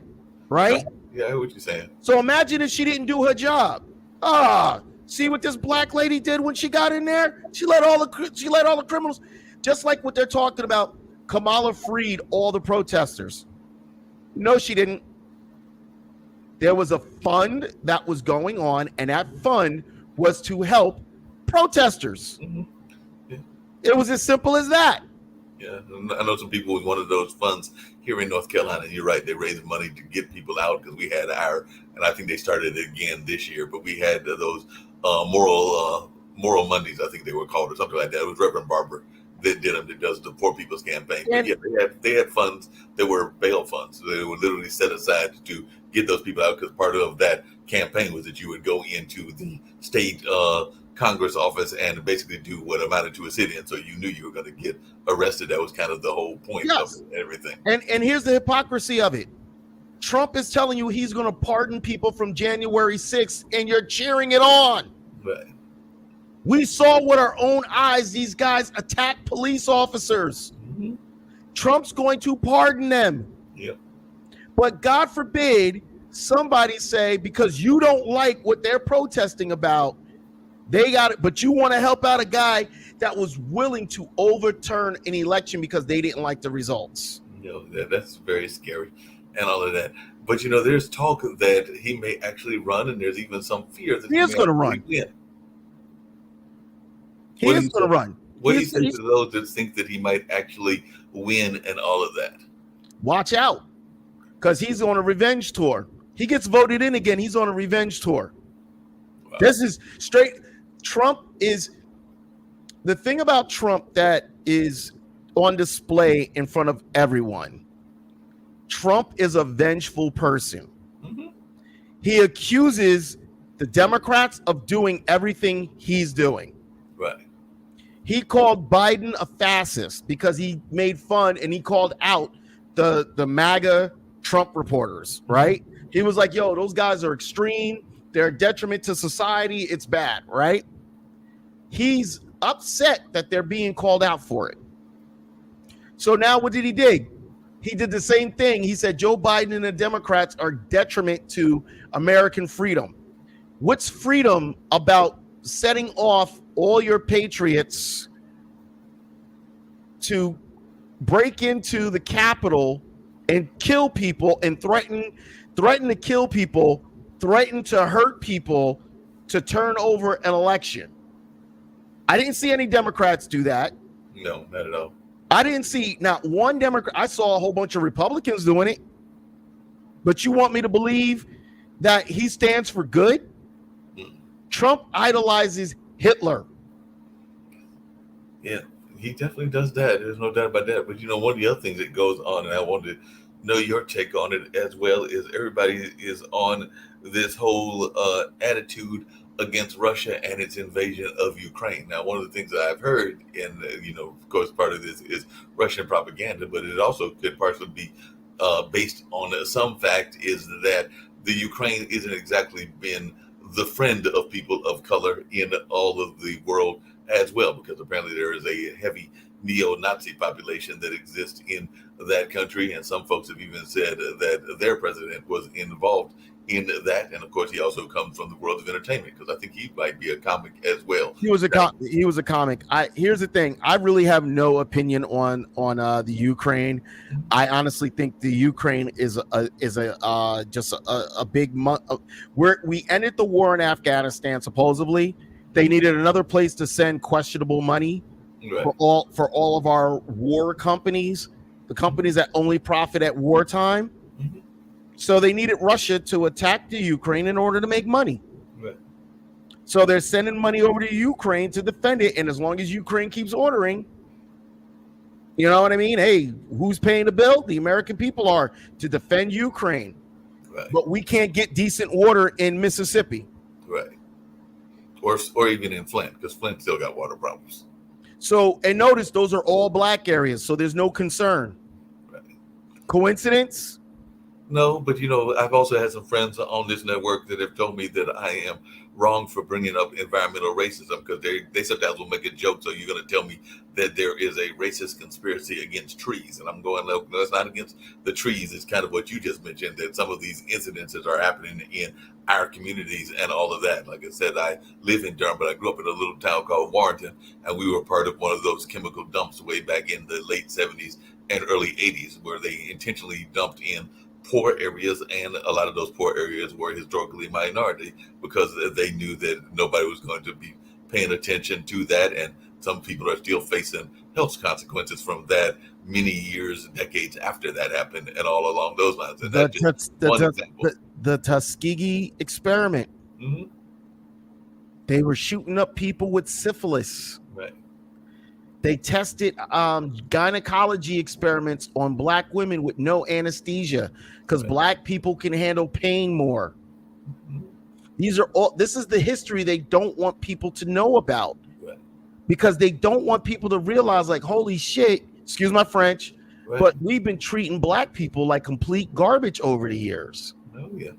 right? Yeah, I hear what you're saying. So imagine if she didn't do her job. See what this Black lady did when she got in there? She let all the criminals, just like what they're talking about. Kamala freed all the protesters. No, she didn't. There was a fund that was going on, and that fund was to help protesters. Mm-hmm. Yeah. It was as simple as that. Yeah, I know some people with one of those funds here in North Carolina. You're right; they raised money to get people out because we had and I think they started it again this year. But we had those moral Mondays, I think they were called, or something like that. It was Reverend Barber that did them. That does the Poor People's Campaign. But yeah, they had funds that were bail funds. So they were literally set aside to get those people out, because part of that campaign was that you would go into the state Congress office and basically do what amounted to a sit-in, so you knew you were going to get arrested. That was kind of the whole point of everything. And here's the hypocrisy of it. Trump is telling you he's going to pardon people from January 6th, and you're cheering it on. Right. We saw with our own eyes these guys attack police officers. Mm-hmm. Trump's going to pardon them. Yep. But God forbid somebody say, because you don't like what they're protesting about, they got it, but you want to help out a guy that was willing to overturn an election because they didn't like the results. That's very scary and all of that. But, there's talk that he may actually run, and there's even some fear that he is going to run. Win. He is going to run. What do you say to those that think that he might actually win and all of that? Watch out, because he's on a revenge tour. He gets voted in again. He's on a revenge tour. Wow. This is straight. Trump is the thing about Trump that is on display in front of everyone, Trump is a vengeful person. Mm-hmm. He accuses the Democrats of doing everything he's doing. Right. He called Biden a fascist because he made fun and he called out the MAGA Trump reporters, right? He was like, yo, those guys are extreme. They're a detriment to society. It's bad, right? He's upset that they're being called out for it. So now what did he do? He did the same thing. He said Joe Biden and the Democrats are detriment to American freedom. What's freedom about setting off all your patriots to break into the Capitol and kill people and threaten to kill people, threaten to hurt people to turn over an election? I didn't see any Democrats do that. No, not at all. I didn't see not one Democrat. I saw a whole bunch of Republicans doing it. But you want me to believe that he stands for good? Trump idolizes Hitler. Yeah, he definitely does that. There's no doubt about that. But one of the other things that goes on, and I wanted to know your take on it as well, is everybody is on this whole attitude against Russia and its invasion of Ukraine. Now, one of the things that I've heard, and of course, part of this is Russian propaganda, but it also could partially be based on some fact, is that the Ukraine isn't exactly been the friend of people of color in all of the world as well, because apparently there is a heavy neo-Nazi population that exists in that country, and some folks have even said that their president was involved in that. And of course, he also comes from the world of entertainment, because I think he might be a comic as well. He was a comic. Here's the thing: I really have no opinion on the Ukraine. I honestly think the Ukraine is just a big. We ended the war in Afghanistan. Supposedly, they needed another place to send questionable money for all of our war companies, the companies that only profit at wartime. Mm-hmm. So they needed Russia to attack the Ukraine in order to make money. Right. So they're sending money over to Ukraine to defend it. And as long as Ukraine keeps ordering, you know what I mean? Hey, who's paying the bill? The American people are, to defend Ukraine. Right. But we can't get decent water in Mississippi. Right. Or even in Flint, because Flint still got water problems. So, and notice those are all black areas. So there's no concern. Right. Coincidence? No, but I've also had some friends on this network that have told me that I am wrong for bringing up environmental racism, because they sometimes will make a joke. So you're going to tell me that there is a racist conspiracy against trees, and I'm going, no, it's not against the trees. It's kind of what you just mentioned, that some of these incidences are happening in our communities and all of that. Like I said, I live in Durham, but I grew up in a little town called Warrenton, and we were part of one of those chemical dumps way back in the late 70s and early 80s, where they intentionally dumped in poor areas, and a lot of those poor areas were historically minority, because they knew that nobody was going to be paying attention to that, and some people are still facing health consequences from that many years, decades after that happened, and all along those lines. And that's just one example. The Tuskegee experiment. Mm-hmm. They were shooting up people with syphilis. Right. They tested gynecology experiments on black women with no anesthesia, because black people can handle pain more. This is the history they don't want people to know about, because they don't want people to realize, like, holy shit, excuse my French, but we've been treating black people like complete garbage over the years. Oh yeah,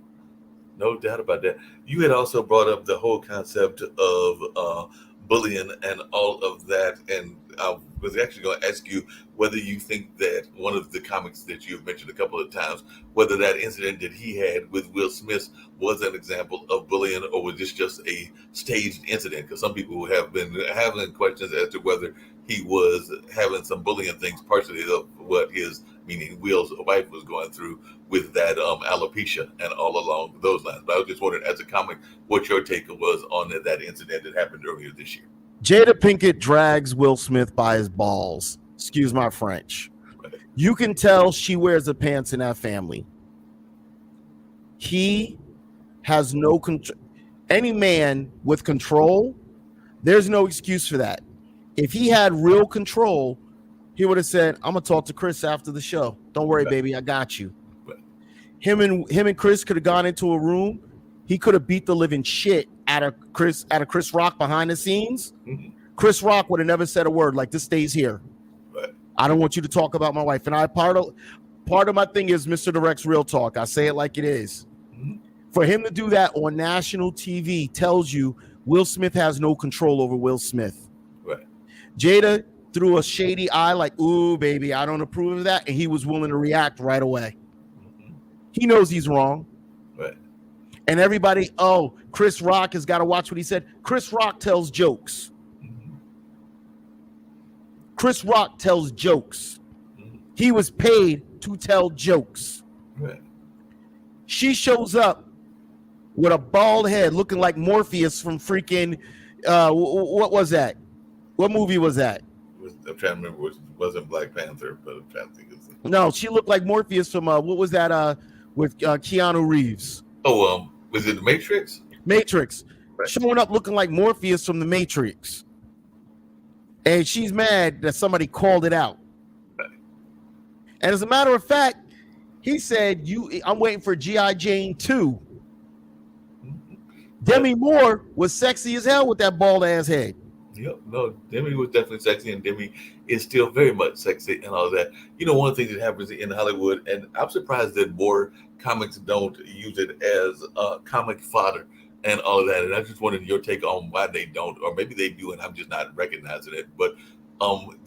no doubt about that. You had also brought up the whole concept of bullying and all of that, and I was actually going to ask you whether you think that one of the comics that you've mentioned a couple of times, whether that incident that he had with Will Smith was an example of bullying, or was this just a staged incident? Because some people have been having questions as to whether he was having some bullying things, partially of what his, meaning Will's wife, was going through with that alopecia and all along those lines. But I was just wondering, as a comic, what your take was on that incident that happened earlier this year. Jada Pinkett drags Will Smith by his balls. Excuse my French. Right. You can tell she wears the pants in that family. He has no control. Any man with control, there's no excuse for that. If he had real control, he would have said, "I'm gonna talk to Chris after the show. Don't worry, baby, I got you." Him and Chris could have gone into a room. He could have beat the living shit out of Chris Rock behind the scenes. Mm-hmm. Chris Rock would have never said a word like, "This stays here. Right. I don't want you to talk about my wife." And part of my thing is Mr. Direct's real talk. I say it like it is. Mm-hmm. For him to do that on national TV tells you Will Smith has no control over Will Smith. Right. Jada threw a shady eye like, "Ooh, baby, I don't approve of that," and he was willing to react right away. Mm-hmm. He knows he's wrong. Right. And everybody, Chris Rock has got to watch what he said. Chris Rock tells jokes. Mm-hmm. Chris Rock tells jokes. Mm-hmm. He was paid to tell jokes. Right. She shows up with a bald head looking like Morpheus from freaking, what was that? What movie was that? I'm trying to remember which wasn't Black Panther, but I'm trying to think of it. No, she looked like Morpheus from, what was that with Keanu Reeves? Oh, was it The Matrix? Matrix. Right. Showing up looking like Morpheus from The Matrix. And she's mad that somebody called it out. Right. And as a matter of fact, he said, I'm waiting for G.I. Jane 2. Mm-hmm. Demi Moore was sexy as hell with that bald ass head. Yep, no, Demi was definitely sexy, and Demi is still very much sexy and all that. You know, one of the things that happens in Hollywood, and I'm surprised that more comics don't use it as comic fodder and all of that. And I just wanted your take on why they don't, or maybe they do, and I'm just not recognizing it. But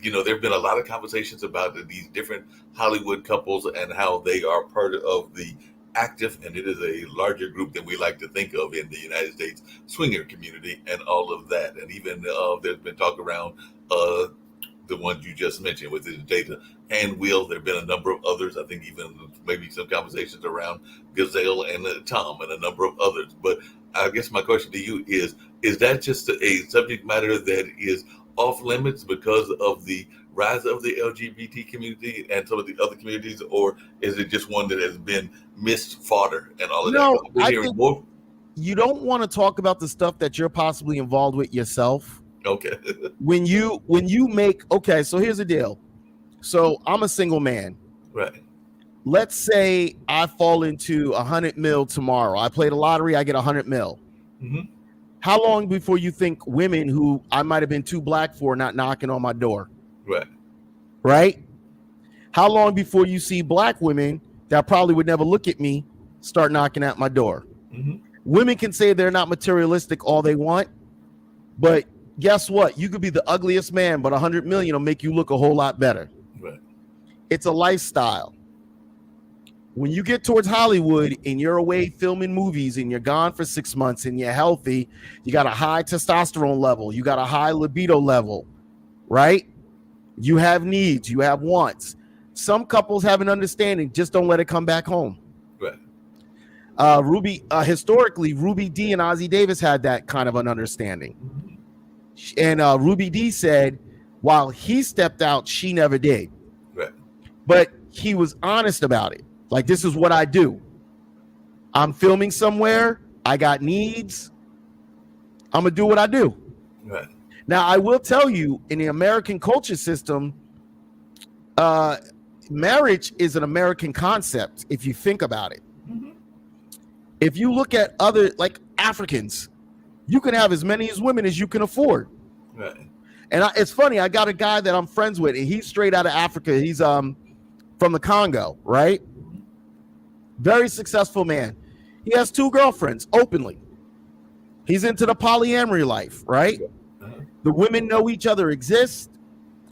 you know, there have been a lot of conversations about these different Hollywood couples and how they are part of the active, and it is a larger group than we like to think of in the United States, swinger community and all of that. And even there's been talk around the ones you just mentioned with the Jada and Will. There have been a number of others. I think even maybe some conversations around Gazelle and Tom and a number of others. But I guess my question to you is that just a subject matter that is off limits because of the rise of the LGBT community and some of the other communities, or is it just one that has been missed fodder and all of that? I think you don't want to talk about the stuff that you're possibly involved with yourself. Okay. when you make, okay, so here's the deal. So I'm a single man. Right. Let's say I fall into 100 mil tomorrow. I play the lottery, I get 100 mil. Mm-hmm. How long before you think women who I might have been too black for not knocking on my door? Right. Right? How long before you see black women that probably would never look at me start knocking at my door? Mm-hmm. Women can say they're not materialistic all they want, but guess what? You could be the ugliest man, but 100 million will make you look a whole lot better. Right. It's a lifestyle. When you get towards Hollywood and you're away filming movies and you're gone for 6 months and you're healthy, you got a high testosterone level, you got a high libido level, right? You have needs, you have wants. Some couples have an understanding, just don't let it come back home. Right. Historically, Ruby D and Ozzie Davis had that kind of an understanding. Mm-hmm. And Ruby D said, while he stepped out, she never did. Right. But he was honest about it. Like, this is what I do. I'm filming somewhere. I got needs. I'm going to do what I do. Right. Now, I will tell you, in the American culture system, marriage is an American concept, if you think about it. Mm-hmm. If you look at other, like Africans, you can have as many as women as you can afford. Right. And it's funny, I got a guy that I'm friends with, and he's straight out of Africa. He's from the Congo, right? Very successful man. He has 2 girlfriends openly. He's into the polyamory life, right? Uh-huh. The women know each other exist.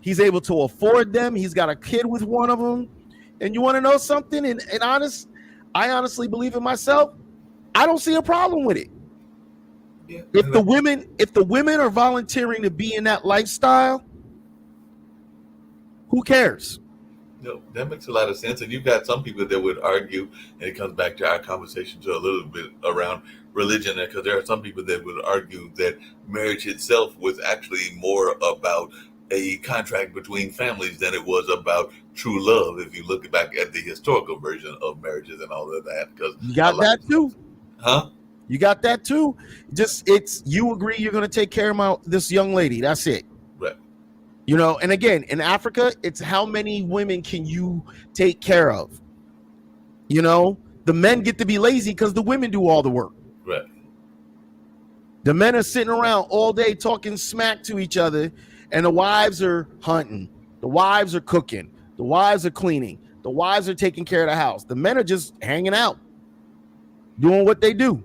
He's able to afford them. He's got a kid with one of them. And you want to know something? I honestly believe in myself. I don't see a problem with it. Yeah. If the women are volunteering to be in that lifestyle, who cares? No, that makes a lot of sense. And you've got some people that would argue, and it comes back to our conversation to a little bit around religion, because there are some people that would argue that marriage itself was actually more about a contract between families than it was about true love. If you look back at the historical version of marriages and all of that, because you got that too. Huh? You got that too. Just you agree you're going to take care of this young lady. That's it. Right. You know, and again, in Africa, it's how many women can you take care of? You know, the men get to be lazy because the women do all the work. Right. The men are sitting around all day talking smack to each other, and the wives are hunting. The wives are cooking. The wives are cleaning. The wives are taking care of the house. The men are just hanging out, doing what they do.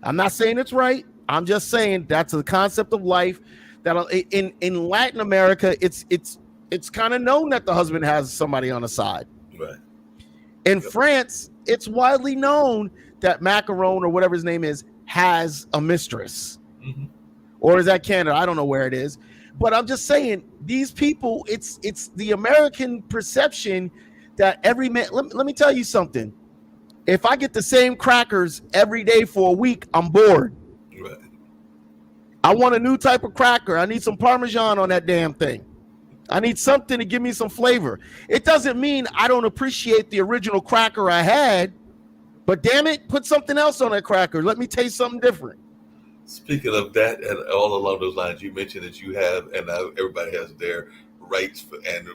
I'm not saying it's right. I'm just saying that's the concept of life. That in Latin America, it's kind of known that the husband has somebody on the side. Right. In France, it's widely known that Macaron or whatever his name is has a mistress. Mm-hmm. Or is that Canada? I don't know where it is. But I'm just saying, these people, it's the American perception that every man, let me tell you something. If I get the same crackers every day for a week, I'm bored. Right. I want a new type of cracker. I need some Parmesan on that damn thing. I need something to give me some flavor. It doesn't mean I don't appreciate the original cracker I had, but damn it, put something else on that cracker. Let me taste something different. Speaking of that, and all along those lines, you mentioned that you have, and everybody has their rights and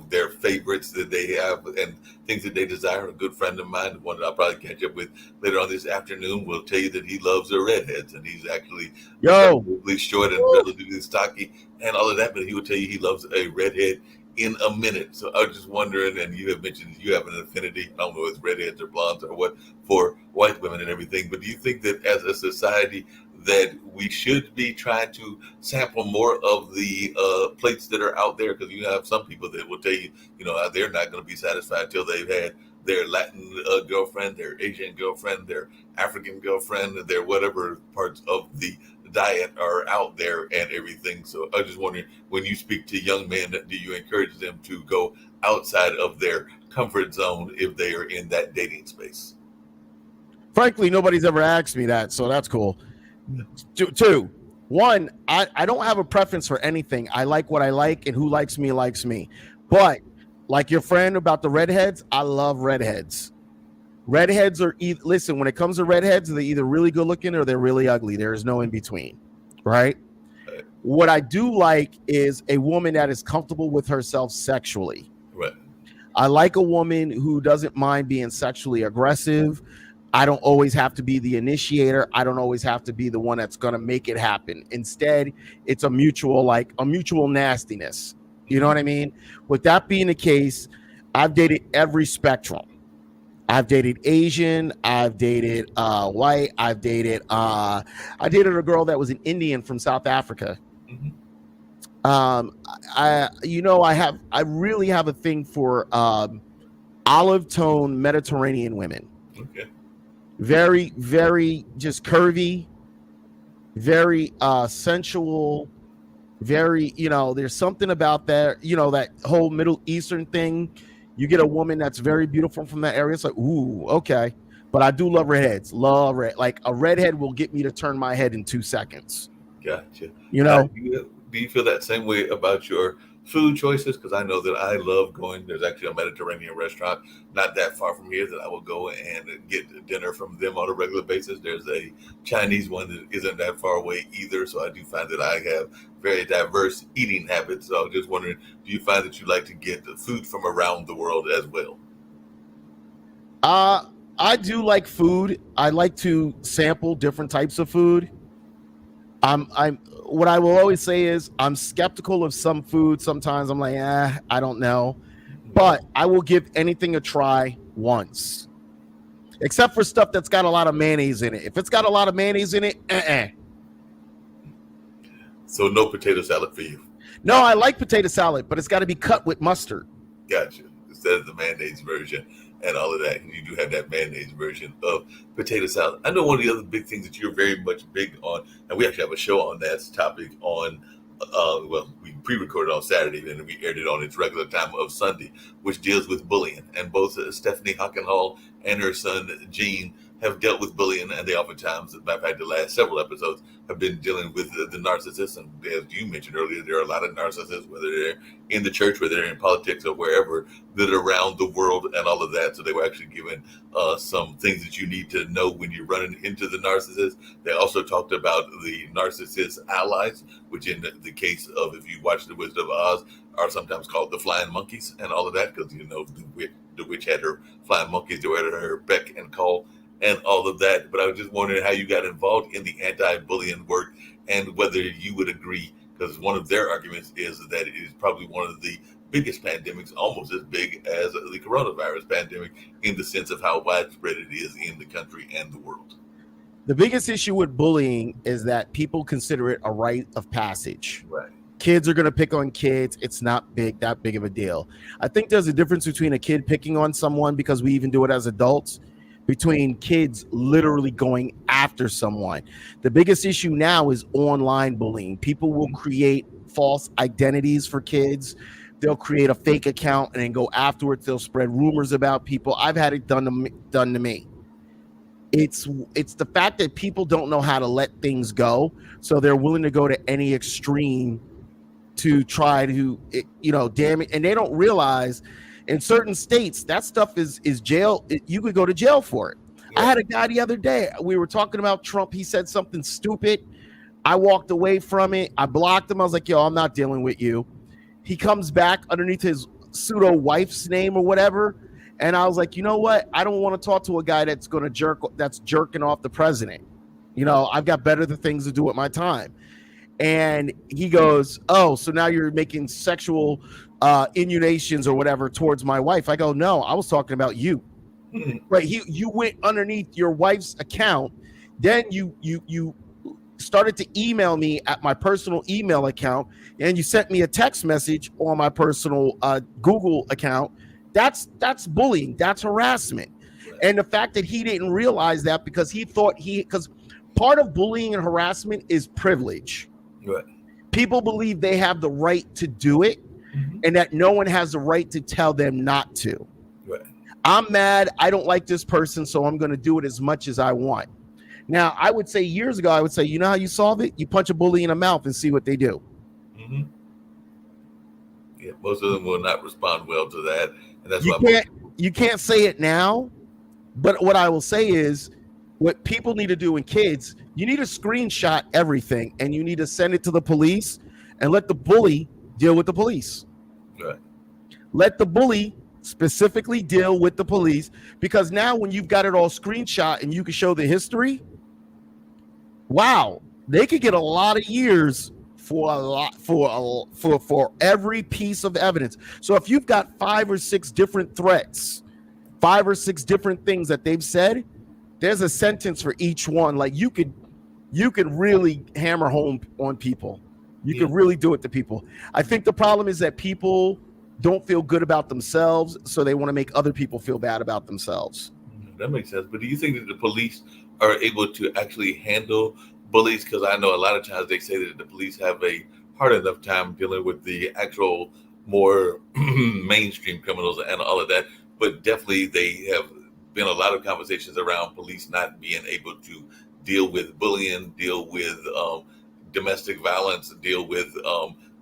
their favorites that they have and things that they desire. A good friend of mine, one that I'll probably catch up with later on this afternoon, will tell you that he loves the redheads, and he's actually relatively short and relatively stocky and all of that. But he will tell you he loves a redhead in a minute. So I was just wondering, and you have mentioned you have an affinity, I don't know if it's redheads or blondes or what, for white women and everything, but do you think that as a society that we should be trying to sample more of the plates that are out there? Because you have some people that will tell you, they're not going to be satisfied until they've had their Latin girlfriend, their Asian girlfriend, their African girlfriend, their whatever parts of the diet are out there and everything. So I was just wondering, when you speak to young men, do you encourage them to go outside of their comfort zone if they are in that dating space? Frankly, nobody's ever asked me that, so that's cool. Two, one, I don't have a preference for anything. I like what I like, and who likes me likes me. But like your friend about the redheads, I love redheads. Redheads are listen, when it comes to redheads, they're either really good looking or they're really ugly. There is no in between, right? What I do like is a woman that is comfortable with herself sexually. Right. I like a woman who doesn't mind being sexually aggressive. I don't always have to be the initiator. I don't always have to be the one that's going to make it happen. Instead, it's a mutual nastiness. You know what I mean? With that being the case, I've dated every spectrum. I've dated Asian. I've dated white. I dated a girl that was an Indian from South Africa. Mm-hmm. I really have a thing for olive tone Mediterranean women. Okay. Very, very just curvy, very sensual, very, there's something about that, that whole Middle Eastern thing. You get a woman that's very beautiful from that area. It's like, ooh, okay. But I do love redheads. Like a redhead will get me to turn my head in 2 seconds. Gotcha. Do you feel that same way about your food choices? Because I know that I love going. There's actually a Mediterranean restaurant not that far from here that I will go and get dinner from them on a regular basis. There's a Chinese one that isn't that far away either. So I do find that I have very diverse eating habits. So I was just wondering, do you find that you like to get the food from around the world as well? I do like food. I like to sample different types of food. What I will always say is I'm skeptical of some food. Sometimes I'm like, I don't know. But I will give anything a try once. Except for stuff that's got a lot of mayonnaise in it. If it's got a lot of mayonnaise in it, So no potato salad for you? No, I like potato salad, but it's got to be cut with mustard. Gotcha. Instead of the mayonnaise version and all of that. And you do have that mayonnaise version of potato salad. I know one of the other big things that you're very much big on, and we actually have a show on that topic on, we pre-recorded on Saturday, and then we aired it on its regular time of Sunday, which deals with bullying. And both Stephanie Hockenhall and her son, Gene, have dealt with bullying, and they oftentimes, as a matter of fact, the last several episodes have been dealing with the narcissists. And as you mentioned earlier, there are a lot of narcissists, whether they're in the church, whether they're in politics, or wherever, that are around the world and all of that. So they were actually given some things that you need to know when you're running into the narcissist. They also talked about the narcissist allies, which in the case of, if you watch The Wizard of Oz, are sometimes called the flying monkeys and all of that, because the witch had her flying monkeys that were at her beck and call and all of that. But I was just wondering how you got involved in the anti-bullying work, and whether you would agree, because one of their arguments is that it is probably one of the biggest pandemics, almost as big as the coronavirus pandemic, in the sense of how widespread it is in the country and the world. The biggest issue with bullying is that people consider it a rite of passage. Right. Kids are going to pick on kids. It's not that big of a deal. I think there's a difference between a kid picking on someone, because we even do it as adults, between kids literally going after someone. The biggest issue now is online bullying. People will create false identities for kids. They'll create a fake account and then go afterwards. They'll spread rumors about people. I've had it done to me. It's the fact that people don't know how to let things go, so they're willing to go to any extreme to try to, damage. And they don't realize in certain states that stuff is jail. You could go to jail for it. Yeah. I had a guy the other day. We were talking about Trump. He said something stupid. I walked away from it. I blocked him. I was like, yo, I'm not dealing with you. He comes back underneath his pseudo wife's name or whatever. And I was like, you know what? I don't want to talk to a guy that's jerking off the president. I've got better things to do with my time. And he goes, oh, so now you're making sexual innuendos or whatever towards my wife. I go, no, I was talking about you. Mm-hmm. Right? You went underneath your wife's account. Then you started to email me at my personal email account, and you sent me a text message on my personal Google account. That's bullying. That's harassment. And the fact that he didn't realize that, because because part of bullying and harassment is privilege. Right. People believe they have the right to do it, mm-hmm. and that no one has the right to tell them not to. Right. I'm mad. I don't like this person, so I'm going to do it as much as I want. Now, I would say years ago, you know how you solve it? You punch a bully in the mouth and see what they do. Mm-hmm. Yeah, most of them will not respond well to that. And that's you can't say it now, but what I will say is, what people need to do in kids, you need to screenshot everything, and you need to send it to the police and let the bully deal with the police. Right. Let the bully specifically deal with the police, because now when you've got it all screenshot and you can show the history, wow, they could get a lot of years for every piece of evidence. So if you've got 5 or 6 different threats, 5 or 6 different things that they've said, there's a sentence for each one. Like you could really hammer home on people. You could really do it to people. I think the problem is that people don't feel good about themselves, so they want to make other people feel bad about themselves. That makes sense. But do you think that the police are able to actually handle bullies? Because I know a lot of times they say that the police have a hard enough time dealing with the actual more mainstream criminals and all of that. But definitely they have been a lot of conversations around police not being able to deal with bullying, deal with domestic violence, deal with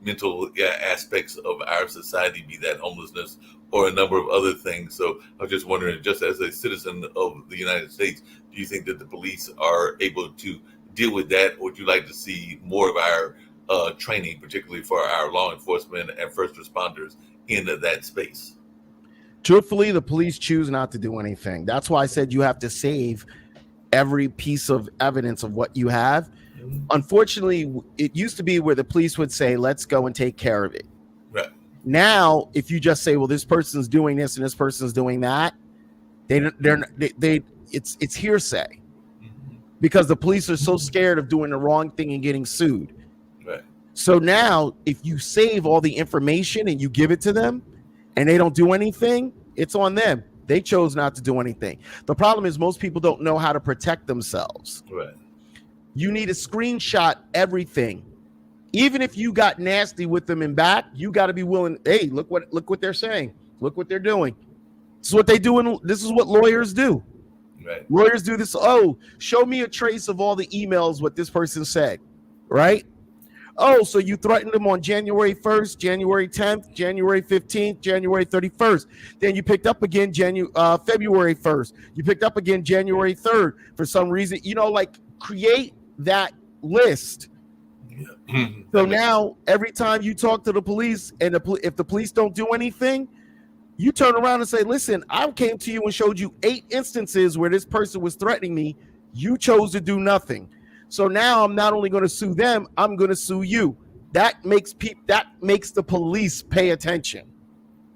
mental aspects of our society, be that homelessness or a number of other things. So I was just wondering, just as a citizen of the United States, do you think that the police are able to deal with that, or would you like to see more of our training, particularly for our law enforcement and first responders, in that space? Truthfully, the police choose not to do anything. That's why I said you have to save every piece of evidence of what you have. Mm-hmm. Unfortunately, it used to be where the police would say, let's go and take care of it. Right. Now, if you just say, well, this person's doing this and this person's doing that, it's hearsay. Mm-hmm. Because the police are so scared of doing the wrong thing and getting sued. Right. So now, if you save all the information and you give it to them, and they don't do anything, it's on them. They chose not to do anything. The problem is most people don't know how to protect themselves. Right. You need to screenshot everything. Even if you got nasty with them in back, you got to be willing. Hey, look what they're saying. Look what they're doing. This is what they do. This is what lawyers do. Right. Lawyers do this. Oh, show me a trace of all the emails what this person said, right? Oh, so you threatened them on January 1st, January 10th, January 15th, January 31st. Then you picked up again February 1st. You picked up again January 3rd. For some reason, like create that list. Yeah. So now every time you talk to the police and if the police don't do anything, you turn around and say, listen, I came to you and showed you 8 instances where this person was threatening me. You chose to do nothing. So now I'm not only going to sue them, I'm going to sue you. That makes the police pay attention.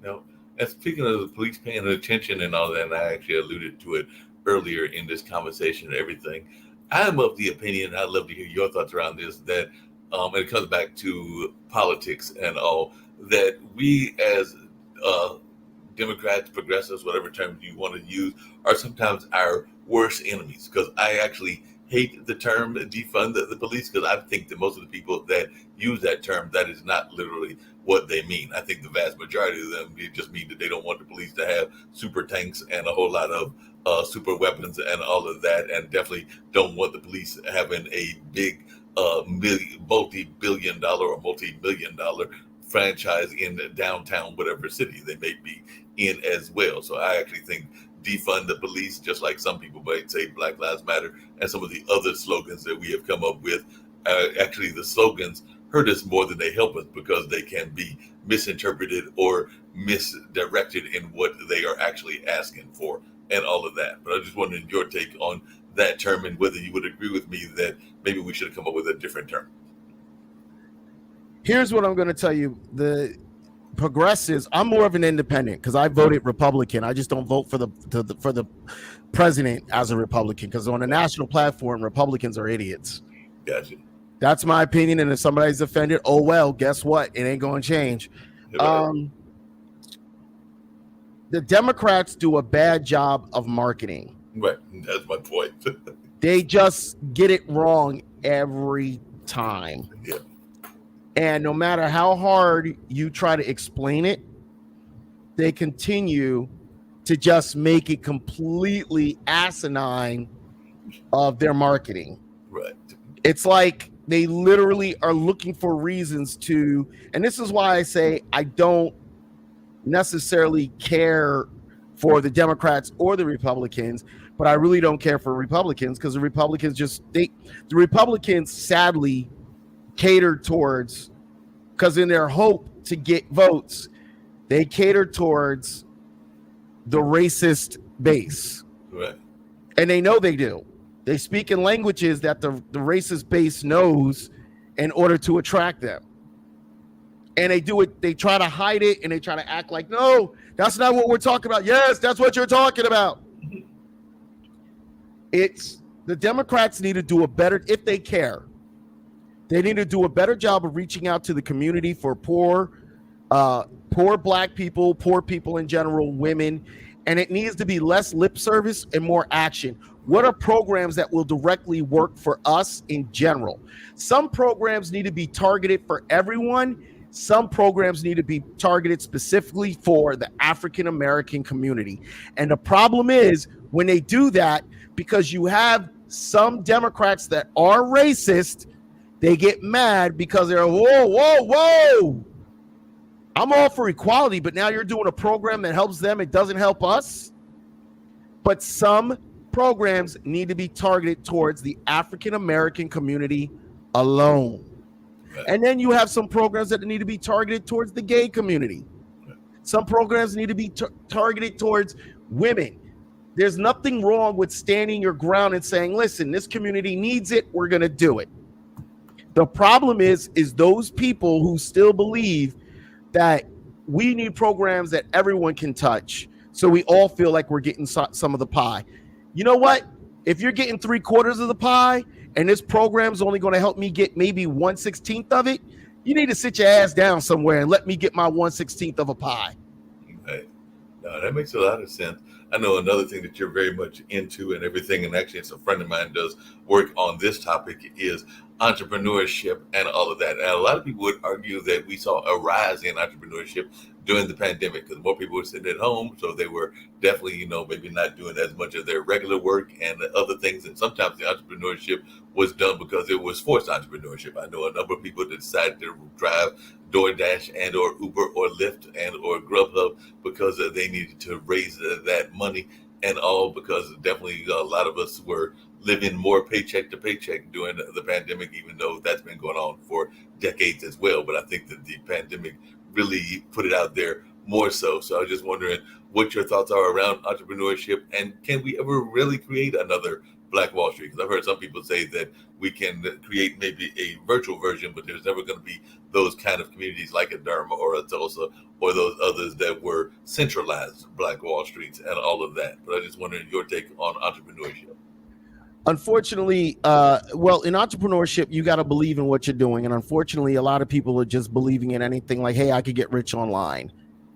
Now, and speaking of the police paying attention and all that, and I actually alluded to it earlier in this conversation and everything, I'm of the opinion, I'd love to hear your thoughts around this, that and it comes back to politics and all, that we as Democrats, progressives, whatever terms you want to use, are sometimes our worst enemies. Because I actually hate the term defund the police, because I think that most of the people that use that term, that is not literally what they mean. I think the vast majority of them, it just mean that they don't want the police to have super tanks and a whole lot of super weapons and all of that, and definitely don't want the police having a big multi-billion dollar or multi-million dollar franchise in downtown, whatever city they may be in as well. So I actually think defund the police, just like some people might say Black Lives Matter and some of the other slogans that we have come up with. Actually, the slogans hurt us more than they help us, because they can be misinterpreted or misdirected in what they are actually asking for and all of that. But I just wondered your take on that term and whether you would agree with me that maybe we should have come up with a different term. Here's what I'm going to tell you. The progressives, I'm more of an independent because I voted Republican. I just don't vote for the president as a Republican, because on a national platform, Republicans are idiots. Gotcha. That's my opinion. And if somebody's offended, oh well, guess what? It ain't going to change. The Democrats do a bad job of marketing. Right. That's my point. They just get it wrong every time. Yeah. And no matter how hard you try to explain it, they continue to just make it completely asinine of their marketing. Right. It's like they literally are looking for reasons to, and this is why I say I don't necessarily care for the Democrats or the Republicans, but I really don't care for Republicans, because the Republicans sadly cater towards, because in their hope to get votes, they cater towards the racist base. Right. And they know they do. They speak in languages that the racist base knows in order to attract them. And they do it, they try to hide it, and they try to act like, no, that's not what we're talking about. Yes, that's what you're talking about. It's the Democrats need to do a better, if they care, they need to do a better job of reaching out to the community for poor Black people, poor people in general, women, and it needs to be less lip service and more action. What are programs that will directly work for us in general? Some programs need to be targeted for everyone. Some programs need to be targeted specifically for the African American community. And the problem is when they do that, because you have some Democrats that are racist, they get mad because they're, whoa. I'm all for equality, but now you're doing a program that helps them. It doesn't help us. But some programs need to be targeted towards the African American community alone. And then you have some programs that need to be targeted towards the gay community. Some programs need to be targeted towards women. There's nothing wrong with standing your ground and saying, listen, this community needs it. We're going to do it. The problem is those people who still believe that we need programs that everyone can touch, so we all feel like we're getting some of the pie. You know what? If you're getting 3/4 of the pie and this program is only going to help me get maybe 1/16 of it, you need to sit your ass down somewhere and let me get my 1/16 of a pie. Right. No, that makes a lot of sense. I know another thing that you're very much into and everything, and actually it's a friend of mine does work on this topic, is entrepreneurship and all of that. And a lot of people would argue that we saw a rise in entrepreneurship during the pandemic because more people were sitting at home. So they were definitely, maybe not doing as much of their regular work and other things. And sometimes the entrepreneurship was done because it was forced entrepreneurship. I know a number of people that decided to drive DoorDash and or Uber or Lyft and or Grubhub because they needed to raise that money and all, because definitely a lot of us were living more paycheck to paycheck during the pandemic, even though that's been going on for decades as well. But I think that the pandemic really put it out there more so. So I was just wondering what your thoughts are around entrepreneurship, and can we ever really create another Black Wall Street? Because I've heard some people say that we can create maybe a virtual version, but there's never going to be those kind of communities like a Durham or a Tulsa or those others that were centralized Black Wall Streets and all of that. But I just wondering your take on entrepreneurship. Unfortunately, well, in entrepreneurship, you got to believe in what you're doing. And unfortunately, a lot of people are just believing in anything like, hey, I could get rich online.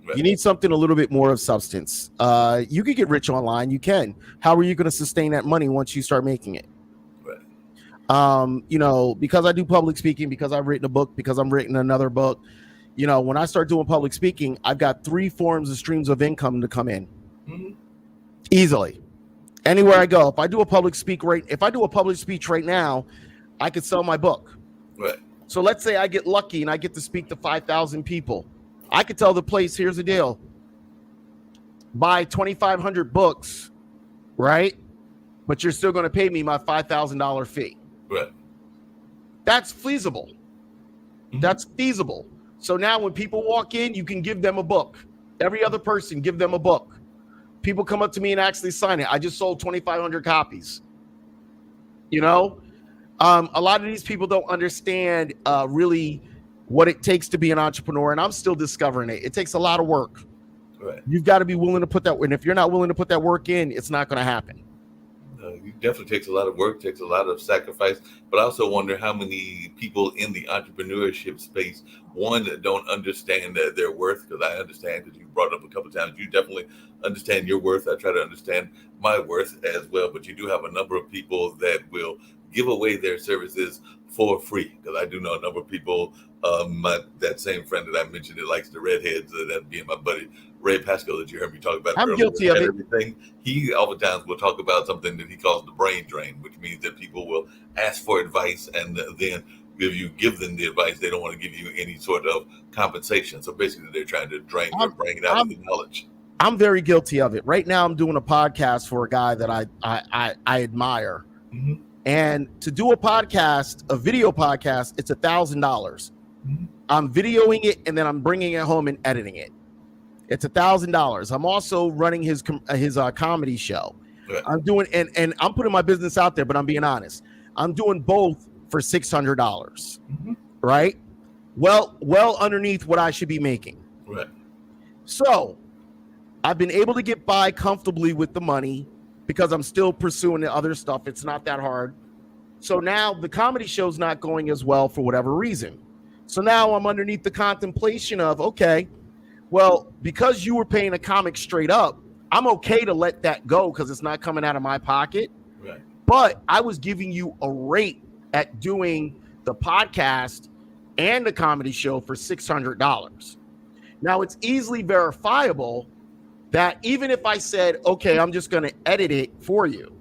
Right. You need something a little bit more of substance. You could get rich online. You can. How are you going to sustain that money once you start making it? Right. Because I do public speaking, because I've written a book, because I'm writing another book, when I start doing public speaking, I've got 3 forms of streams of income to come in easily. Anywhere I go, if I do a public speech right now, I could sell my book. Right. So let's say I get lucky and I get to speak to 5,000 people. I could tell the place, here's the deal. Buy 2,500 books, right? But you're still going to pay me my $5,000 fee. Right. That's feasible. That's feasible. So now when people walk in, you can give them a book. Every other person, give them a book. People come up to me and actually sign it. I just sold 2,500 copies. A lot of these people don't understand really what it takes to be an entrepreneur, and I'm still discovering it. It takes a lot of work. Right. You've got to be willing to put that, and if you're not willing to put that work in, it's not going to happen. It definitely takes a lot of work, takes a lot of sacrifice, but I also wonder how many people in the entrepreneurship space, one, that don't understand their worth, because I understand, because you brought it up a couple of times, you definitely understand your worth. I try to understand my worth as well, but you do have a number of people that will give away their services for free, because I do know a number of people, that same friend that I mentioned that likes the redheads, that being my buddy Ray Pasco that you heard me talk about. I'm guilty of it. Everything. He oftentimes will talk about something that he calls the brain drain, which means that people will ask for advice and then give them the advice. They don't want to give you any sort of compensation. So basically, they're trying to drain your brain out of the knowledge. I'm very guilty of it. Right now, I'm doing a podcast for a guy that I admire. Mm-hmm. And to do a video podcast, it's $1,000. Mm-hmm. I'm videoing it and then I'm bringing it home and editing it. It's $1,000. I'm also running his comedy show. Right. I'm doing and I'm putting my business out there, but I'm being honest. I'm doing both for $600. Mm-hmm. Right? Well underneath what I should be making. Right. So I've been able to get by comfortably with the money because I'm still pursuing the other stuff. It's not that hard. So now the comedy show's not going as well for whatever reason. So now I'm underneath the contemplation of, okay, well, because you were paying a comic straight up, I'm okay to let that go because it's not coming out of my pocket. Right. But I was giving you a rate at doing the podcast and the comedy show for $600. Now, it's easily verifiable that even if I said, okay, I'm just going to edit it for you.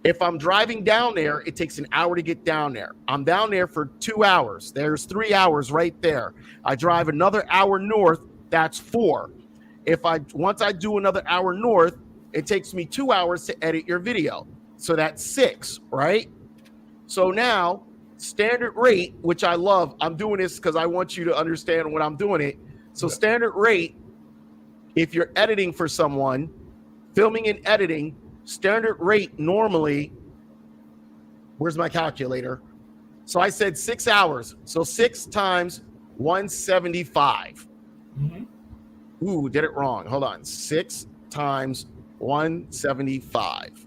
If I'm driving down there, it takes an hour to get down there. I'm down there for 2 hours. There's 3 hours right there. I drive another hour north. That's 4. Once I do another hour north, it takes me 2 hours to edit your video. So that's 6, right? So now standard rate, which I love, I'm doing this because I want you to understand what I'm doing it. So standard rate, if you're editing for someone, filming and editing, standard rate normally, where's my calculator? So I said 6 hours. So 6 times 175. Mm-hmm. Ooh, did it wrong. Hold on. 6 times 175.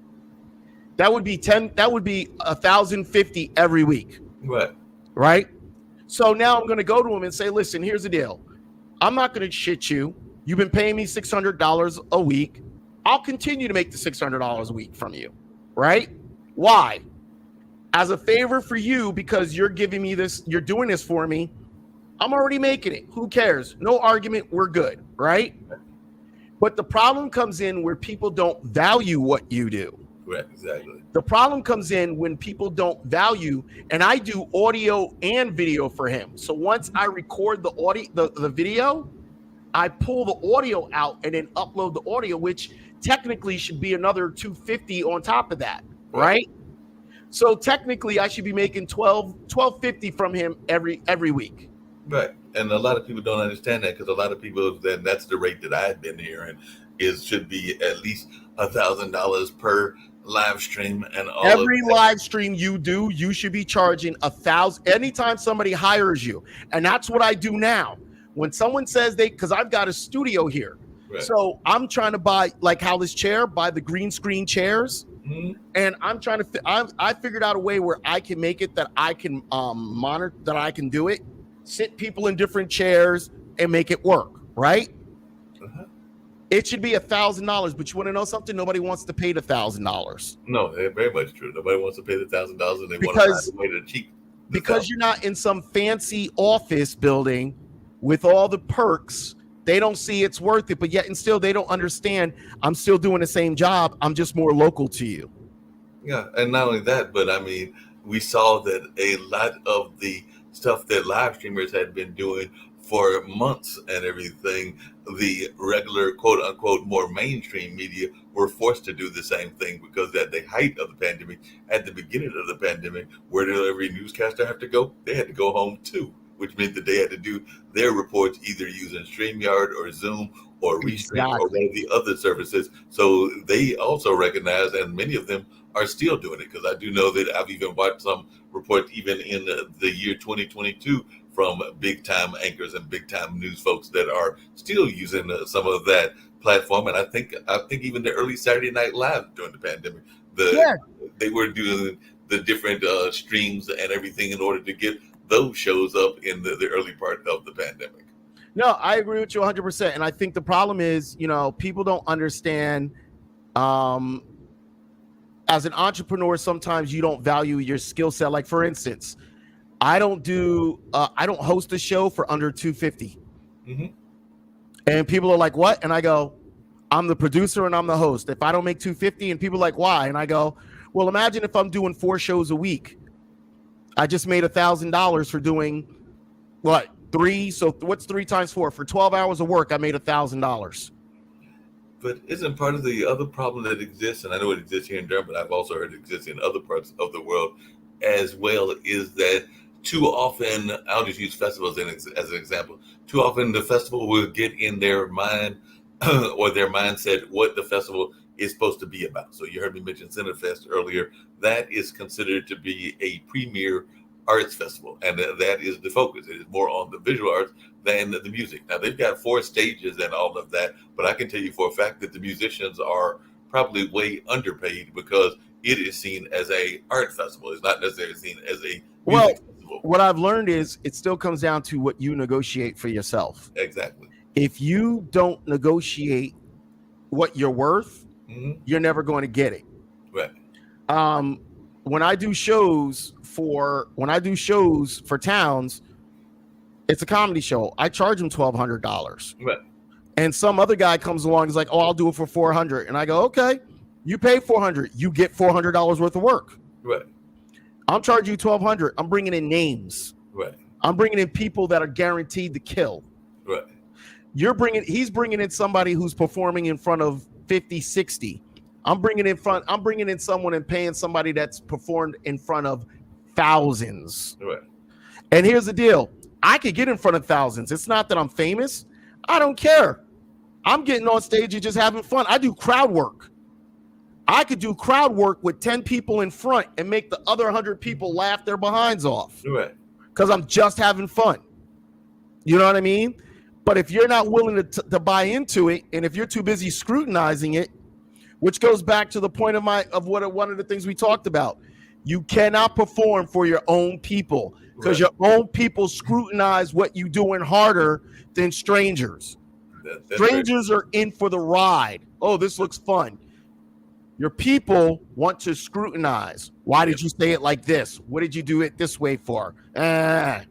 That would be 10. That would be 1,050 every week. Right. So now I'm going to go to him and say, listen, here's the deal. I'm not going to shit you. You've been paying me $600 a week. I'll continue to make the $600 a week from you. Right. Why? as a favor for you, because you're giving me this, you're doing this for me, I'm already making it. Who cares? No argument. We're good, right? But the problem comes in where people don't value what you do. Right, exactly. The problem comes in when people don't value, and I do audio and video for him. So once I record the audio, the video, I pull the audio out and then upload the audio, which technically should be another $250 on top of that, right? So technically I should be making $12.50 from him every week. Right. And a lot of people don't understand that, because a lot of people, then that's the rate that I've been hearing, is should be at least $1,000 per live stream. And all every live stream you do, you should be charging $1,000 anytime somebody hires you. And that's what I do now. When someone says because I've got a studio here. Right. So I'm trying to buy, like how this chair, buy the green screen chairs. Mm-hmm. And I'm trying to, I figured out a way where I can make it that I can monitor, that I can do it, sit people in different chairs and make it work, right? Uh-huh. It should be $1,000, but you want to know something? Nobody wants to pay the $1,000. No, very much true. Nobody wants to pay the $1,000, and they want to find a way to cheat. Because you're not in some fancy office building with all the perks. They don't see it's worth it, but yet and still they don't understand I'm still doing the same job. I'm just more local to you. Yeah, and not only that, but I mean, we saw that a lot of the stuff that live streamers had been doing for months and everything, the regular quote unquote more mainstream media were forced to do the same thing, because at the height of the pandemic, at the beginning of the pandemic, where did every newscaster have to go? They had to go home too, which meant that they had to do their reports either using StreamYard or Zoom or Restream or one of the other services. So they also recognize, and many of them are still doing it, because I do know that I've even watched some reports even in the year 2022 from big time anchors and big time news folks that are still using some of that platform. And I think even the early Saturday Night Live during the pandemic, they were doing the different streams and everything in order to get those shows up in the early part of the pandemic. No, I agree with you 100%. And I think the problem is, people don't understand, as an entrepreneur, sometimes you don't value your skill set. Like, for instance, I don't host a show for under $250. Mm-hmm. And people are like, what? And I go, I'm the producer and I'm the host. If I don't make $250, and people are like, why? And I go, well, imagine if I'm doing 4 shows a week. I just made $1,000 for doing what? 3. So what's 3 times 4? For 12 hours of work, I made $1,000. But isn't part of the other problem that exists, and I know it exists here in Durham, but I've also heard it exists in other parts of the world as well, is that too often, I'll just use festivals as an example, too often the festival will get in their mind or their mindset what the festival is supposed to be about. So you heard me mention Cinefest earlier. That is considered to be a premier arts festival, and that is the focus. It is more on the visual arts than the music. Now, they've got 4 stages and all of that, but I can tell you for a fact that the musicians are probably way underpaid, because it is seen as a art festival. It's not necessarily seen as a music festival. What I've learned is it still comes down to what you negotiate for yourself. Exactly. If you don't negotiate what you're worth, mm-hmm. you're never going to get it. Right. When I do shows for towns, it's a comedy show. I charge them $1,200. Right. And some other guy comes along and is like, oh, I'll do it for $400. And I go, okay, you pay $400. You get $400 worth of work. Right. I'm charging you $1,200. I'm bringing in names. Right. I'm bringing in people that are guaranteed to kill. Right. He's bringing in somebody who's performing in front of 50, 60. I'm bringing in someone and paying somebody that's performed in front of thousands. Right. And here's the deal. I could get in front of thousands. It's not that I'm famous. I don't care. I'm getting on stage and just having fun. I do crowd work. I could do crowd work with 10 people in front and make the other 100 people laugh their behinds off. Right. Because I'm just having fun. You know what I mean? But if you're not willing to buy into it, and if you're too busy scrutinizing it, which goes back to the point of one of the things we talked about, you cannot perform for your own people, because your own people scrutinize what you're doing harder than strangers. Strangers are in for the ride. Oh, this looks fun. Your people want to scrutinize. Why did you say it like this? What did you do it this way for? I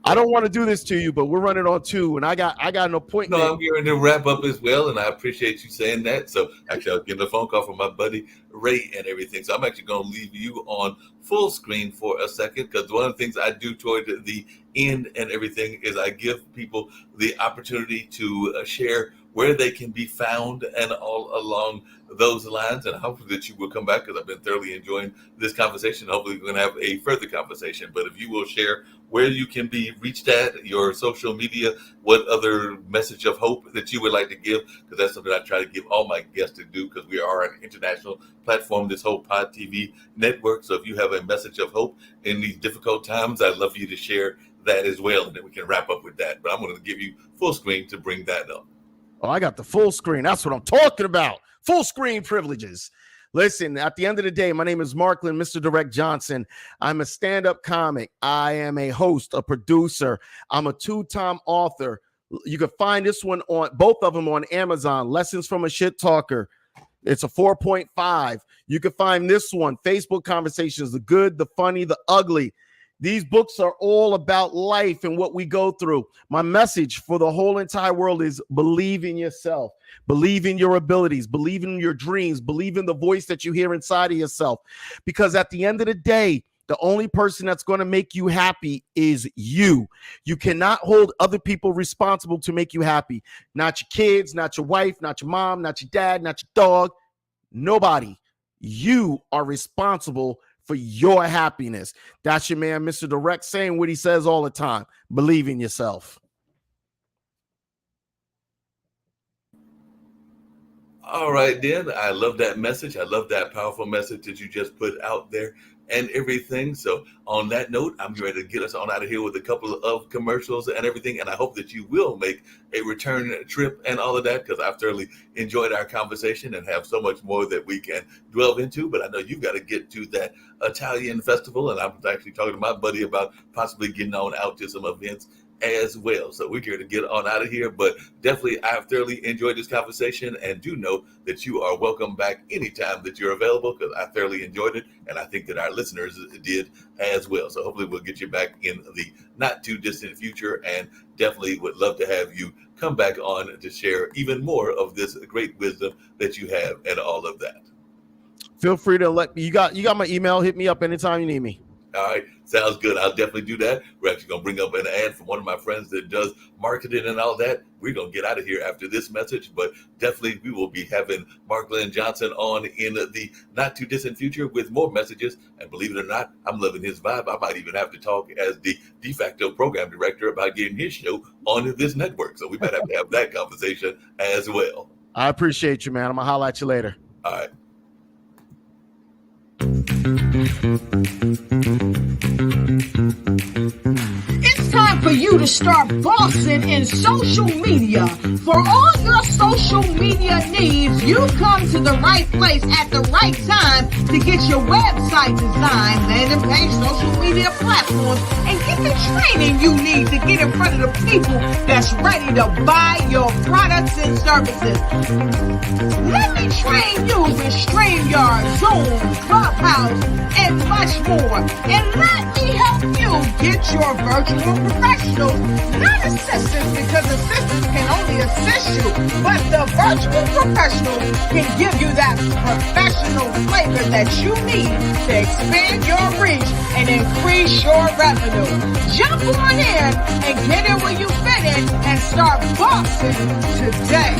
don't want to do this to you, but we're running on 2, and I got an appointment. No, I'm going to wrap up as well, and I appreciate you saying that. So actually, I was getting a phone call from my buddy Ray and everything. So I'm actually going to leave you on full screen for a second, because one of the things I do toward the end and everything is I give people the opportunity to share where they can be found and all along those lines. And hopefully that you will come back, because I've been thoroughly enjoying this conversation. Hopefully we're going to have a further conversation. But if you will share where you can be reached at, your social media, what other message of hope that you would like to give, because that's something I try to give all my guests to do, because we are an international platform, this whole Pod TV network. So if you have a message of hope in these difficult times, I'd love for you to share that as well, and then we can wrap up with that. But I'm going to give you full screen to bring that up. Oh, I got the full screen. That's what I'm talking about. Full screen privileges. Listen, at the end of the day, my name is Marklyn, Mr. Direct Johnson. I'm a stand-up comic. I am a host, a producer. I'm a 2-time author. You can find this one on both of them on Amazon, Lessons from a Shit Talker. It's a 4.5. You can find this one, Facebook Conversations, the good, the funny, the ugly. These books are all about life and what we go through. My message for the whole entire world is believe in yourself, believe in your abilities, believe in your dreams, believe in the voice that you hear inside of yourself. Because at the end of the day, the only person that's going to make you happy is you. You cannot hold other people responsible to make you happy. Not your kids, not your wife, not your mom, not your dad, not your dog. Nobody. You are responsible for your happiness. That's your man, Mr. Direct, saying what he says all the time. Believe in yourself. All right, then. I love that message. I love that powerful message that you just put out there and everything. So on that note, I'm ready to get us on out of here with a couple of commercials and everything. And I hope that you will make a return trip and all of that, because I've thoroughly enjoyed our conversation and have so much more that we can delve into. But I know you've got to get to that Italian festival. And I'm actually talking to my buddy about possibly getting on out to some events as well. So we're here to get on out of here, but definitely I've thoroughly enjoyed this conversation, and do know that you are welcome back anytime that you're available, because I thoroughly enjoyed it, and I think that our listeners did as well. So hopefully we'll get you back in the not too distant future, and definitely would love to have you come back on to share even more of this great wisdom that you have and all of that. Feel free to let me, you got my email, hit me up anytime you need me. All right, sounds good. I'll definitely do that. We're actually going to bring up an ad from one of my friends that does marketing and all that. We're going to get out of here after this message, but definitely we will be having Marklyn Johnson on in the not too distant future with more messages. And believe it or not, I'm loving his vibe. I might even have to talk as the de facto program director about getting his show on this network. So we might have to have that conversation as well. I appreciate you, man. I'm going to holler at you later. All right. It's time for you to start bossing in social media. For all your social media needs, you've come to the right place at the right time to get your website designed, landing page, social media platforms, and get the training you need to get in front of the people that's ready to buy your products and services. Let me train you with StreamYard, Zoom, Clubhouse, and much more. And let me help you get your virtual professionals, not assistants, because assistants can only assist you, but the virtual professional can give you that professional flavor that you need to expand your reach and increase your revenue. Jump on in and get in where you fit in and start bossing today.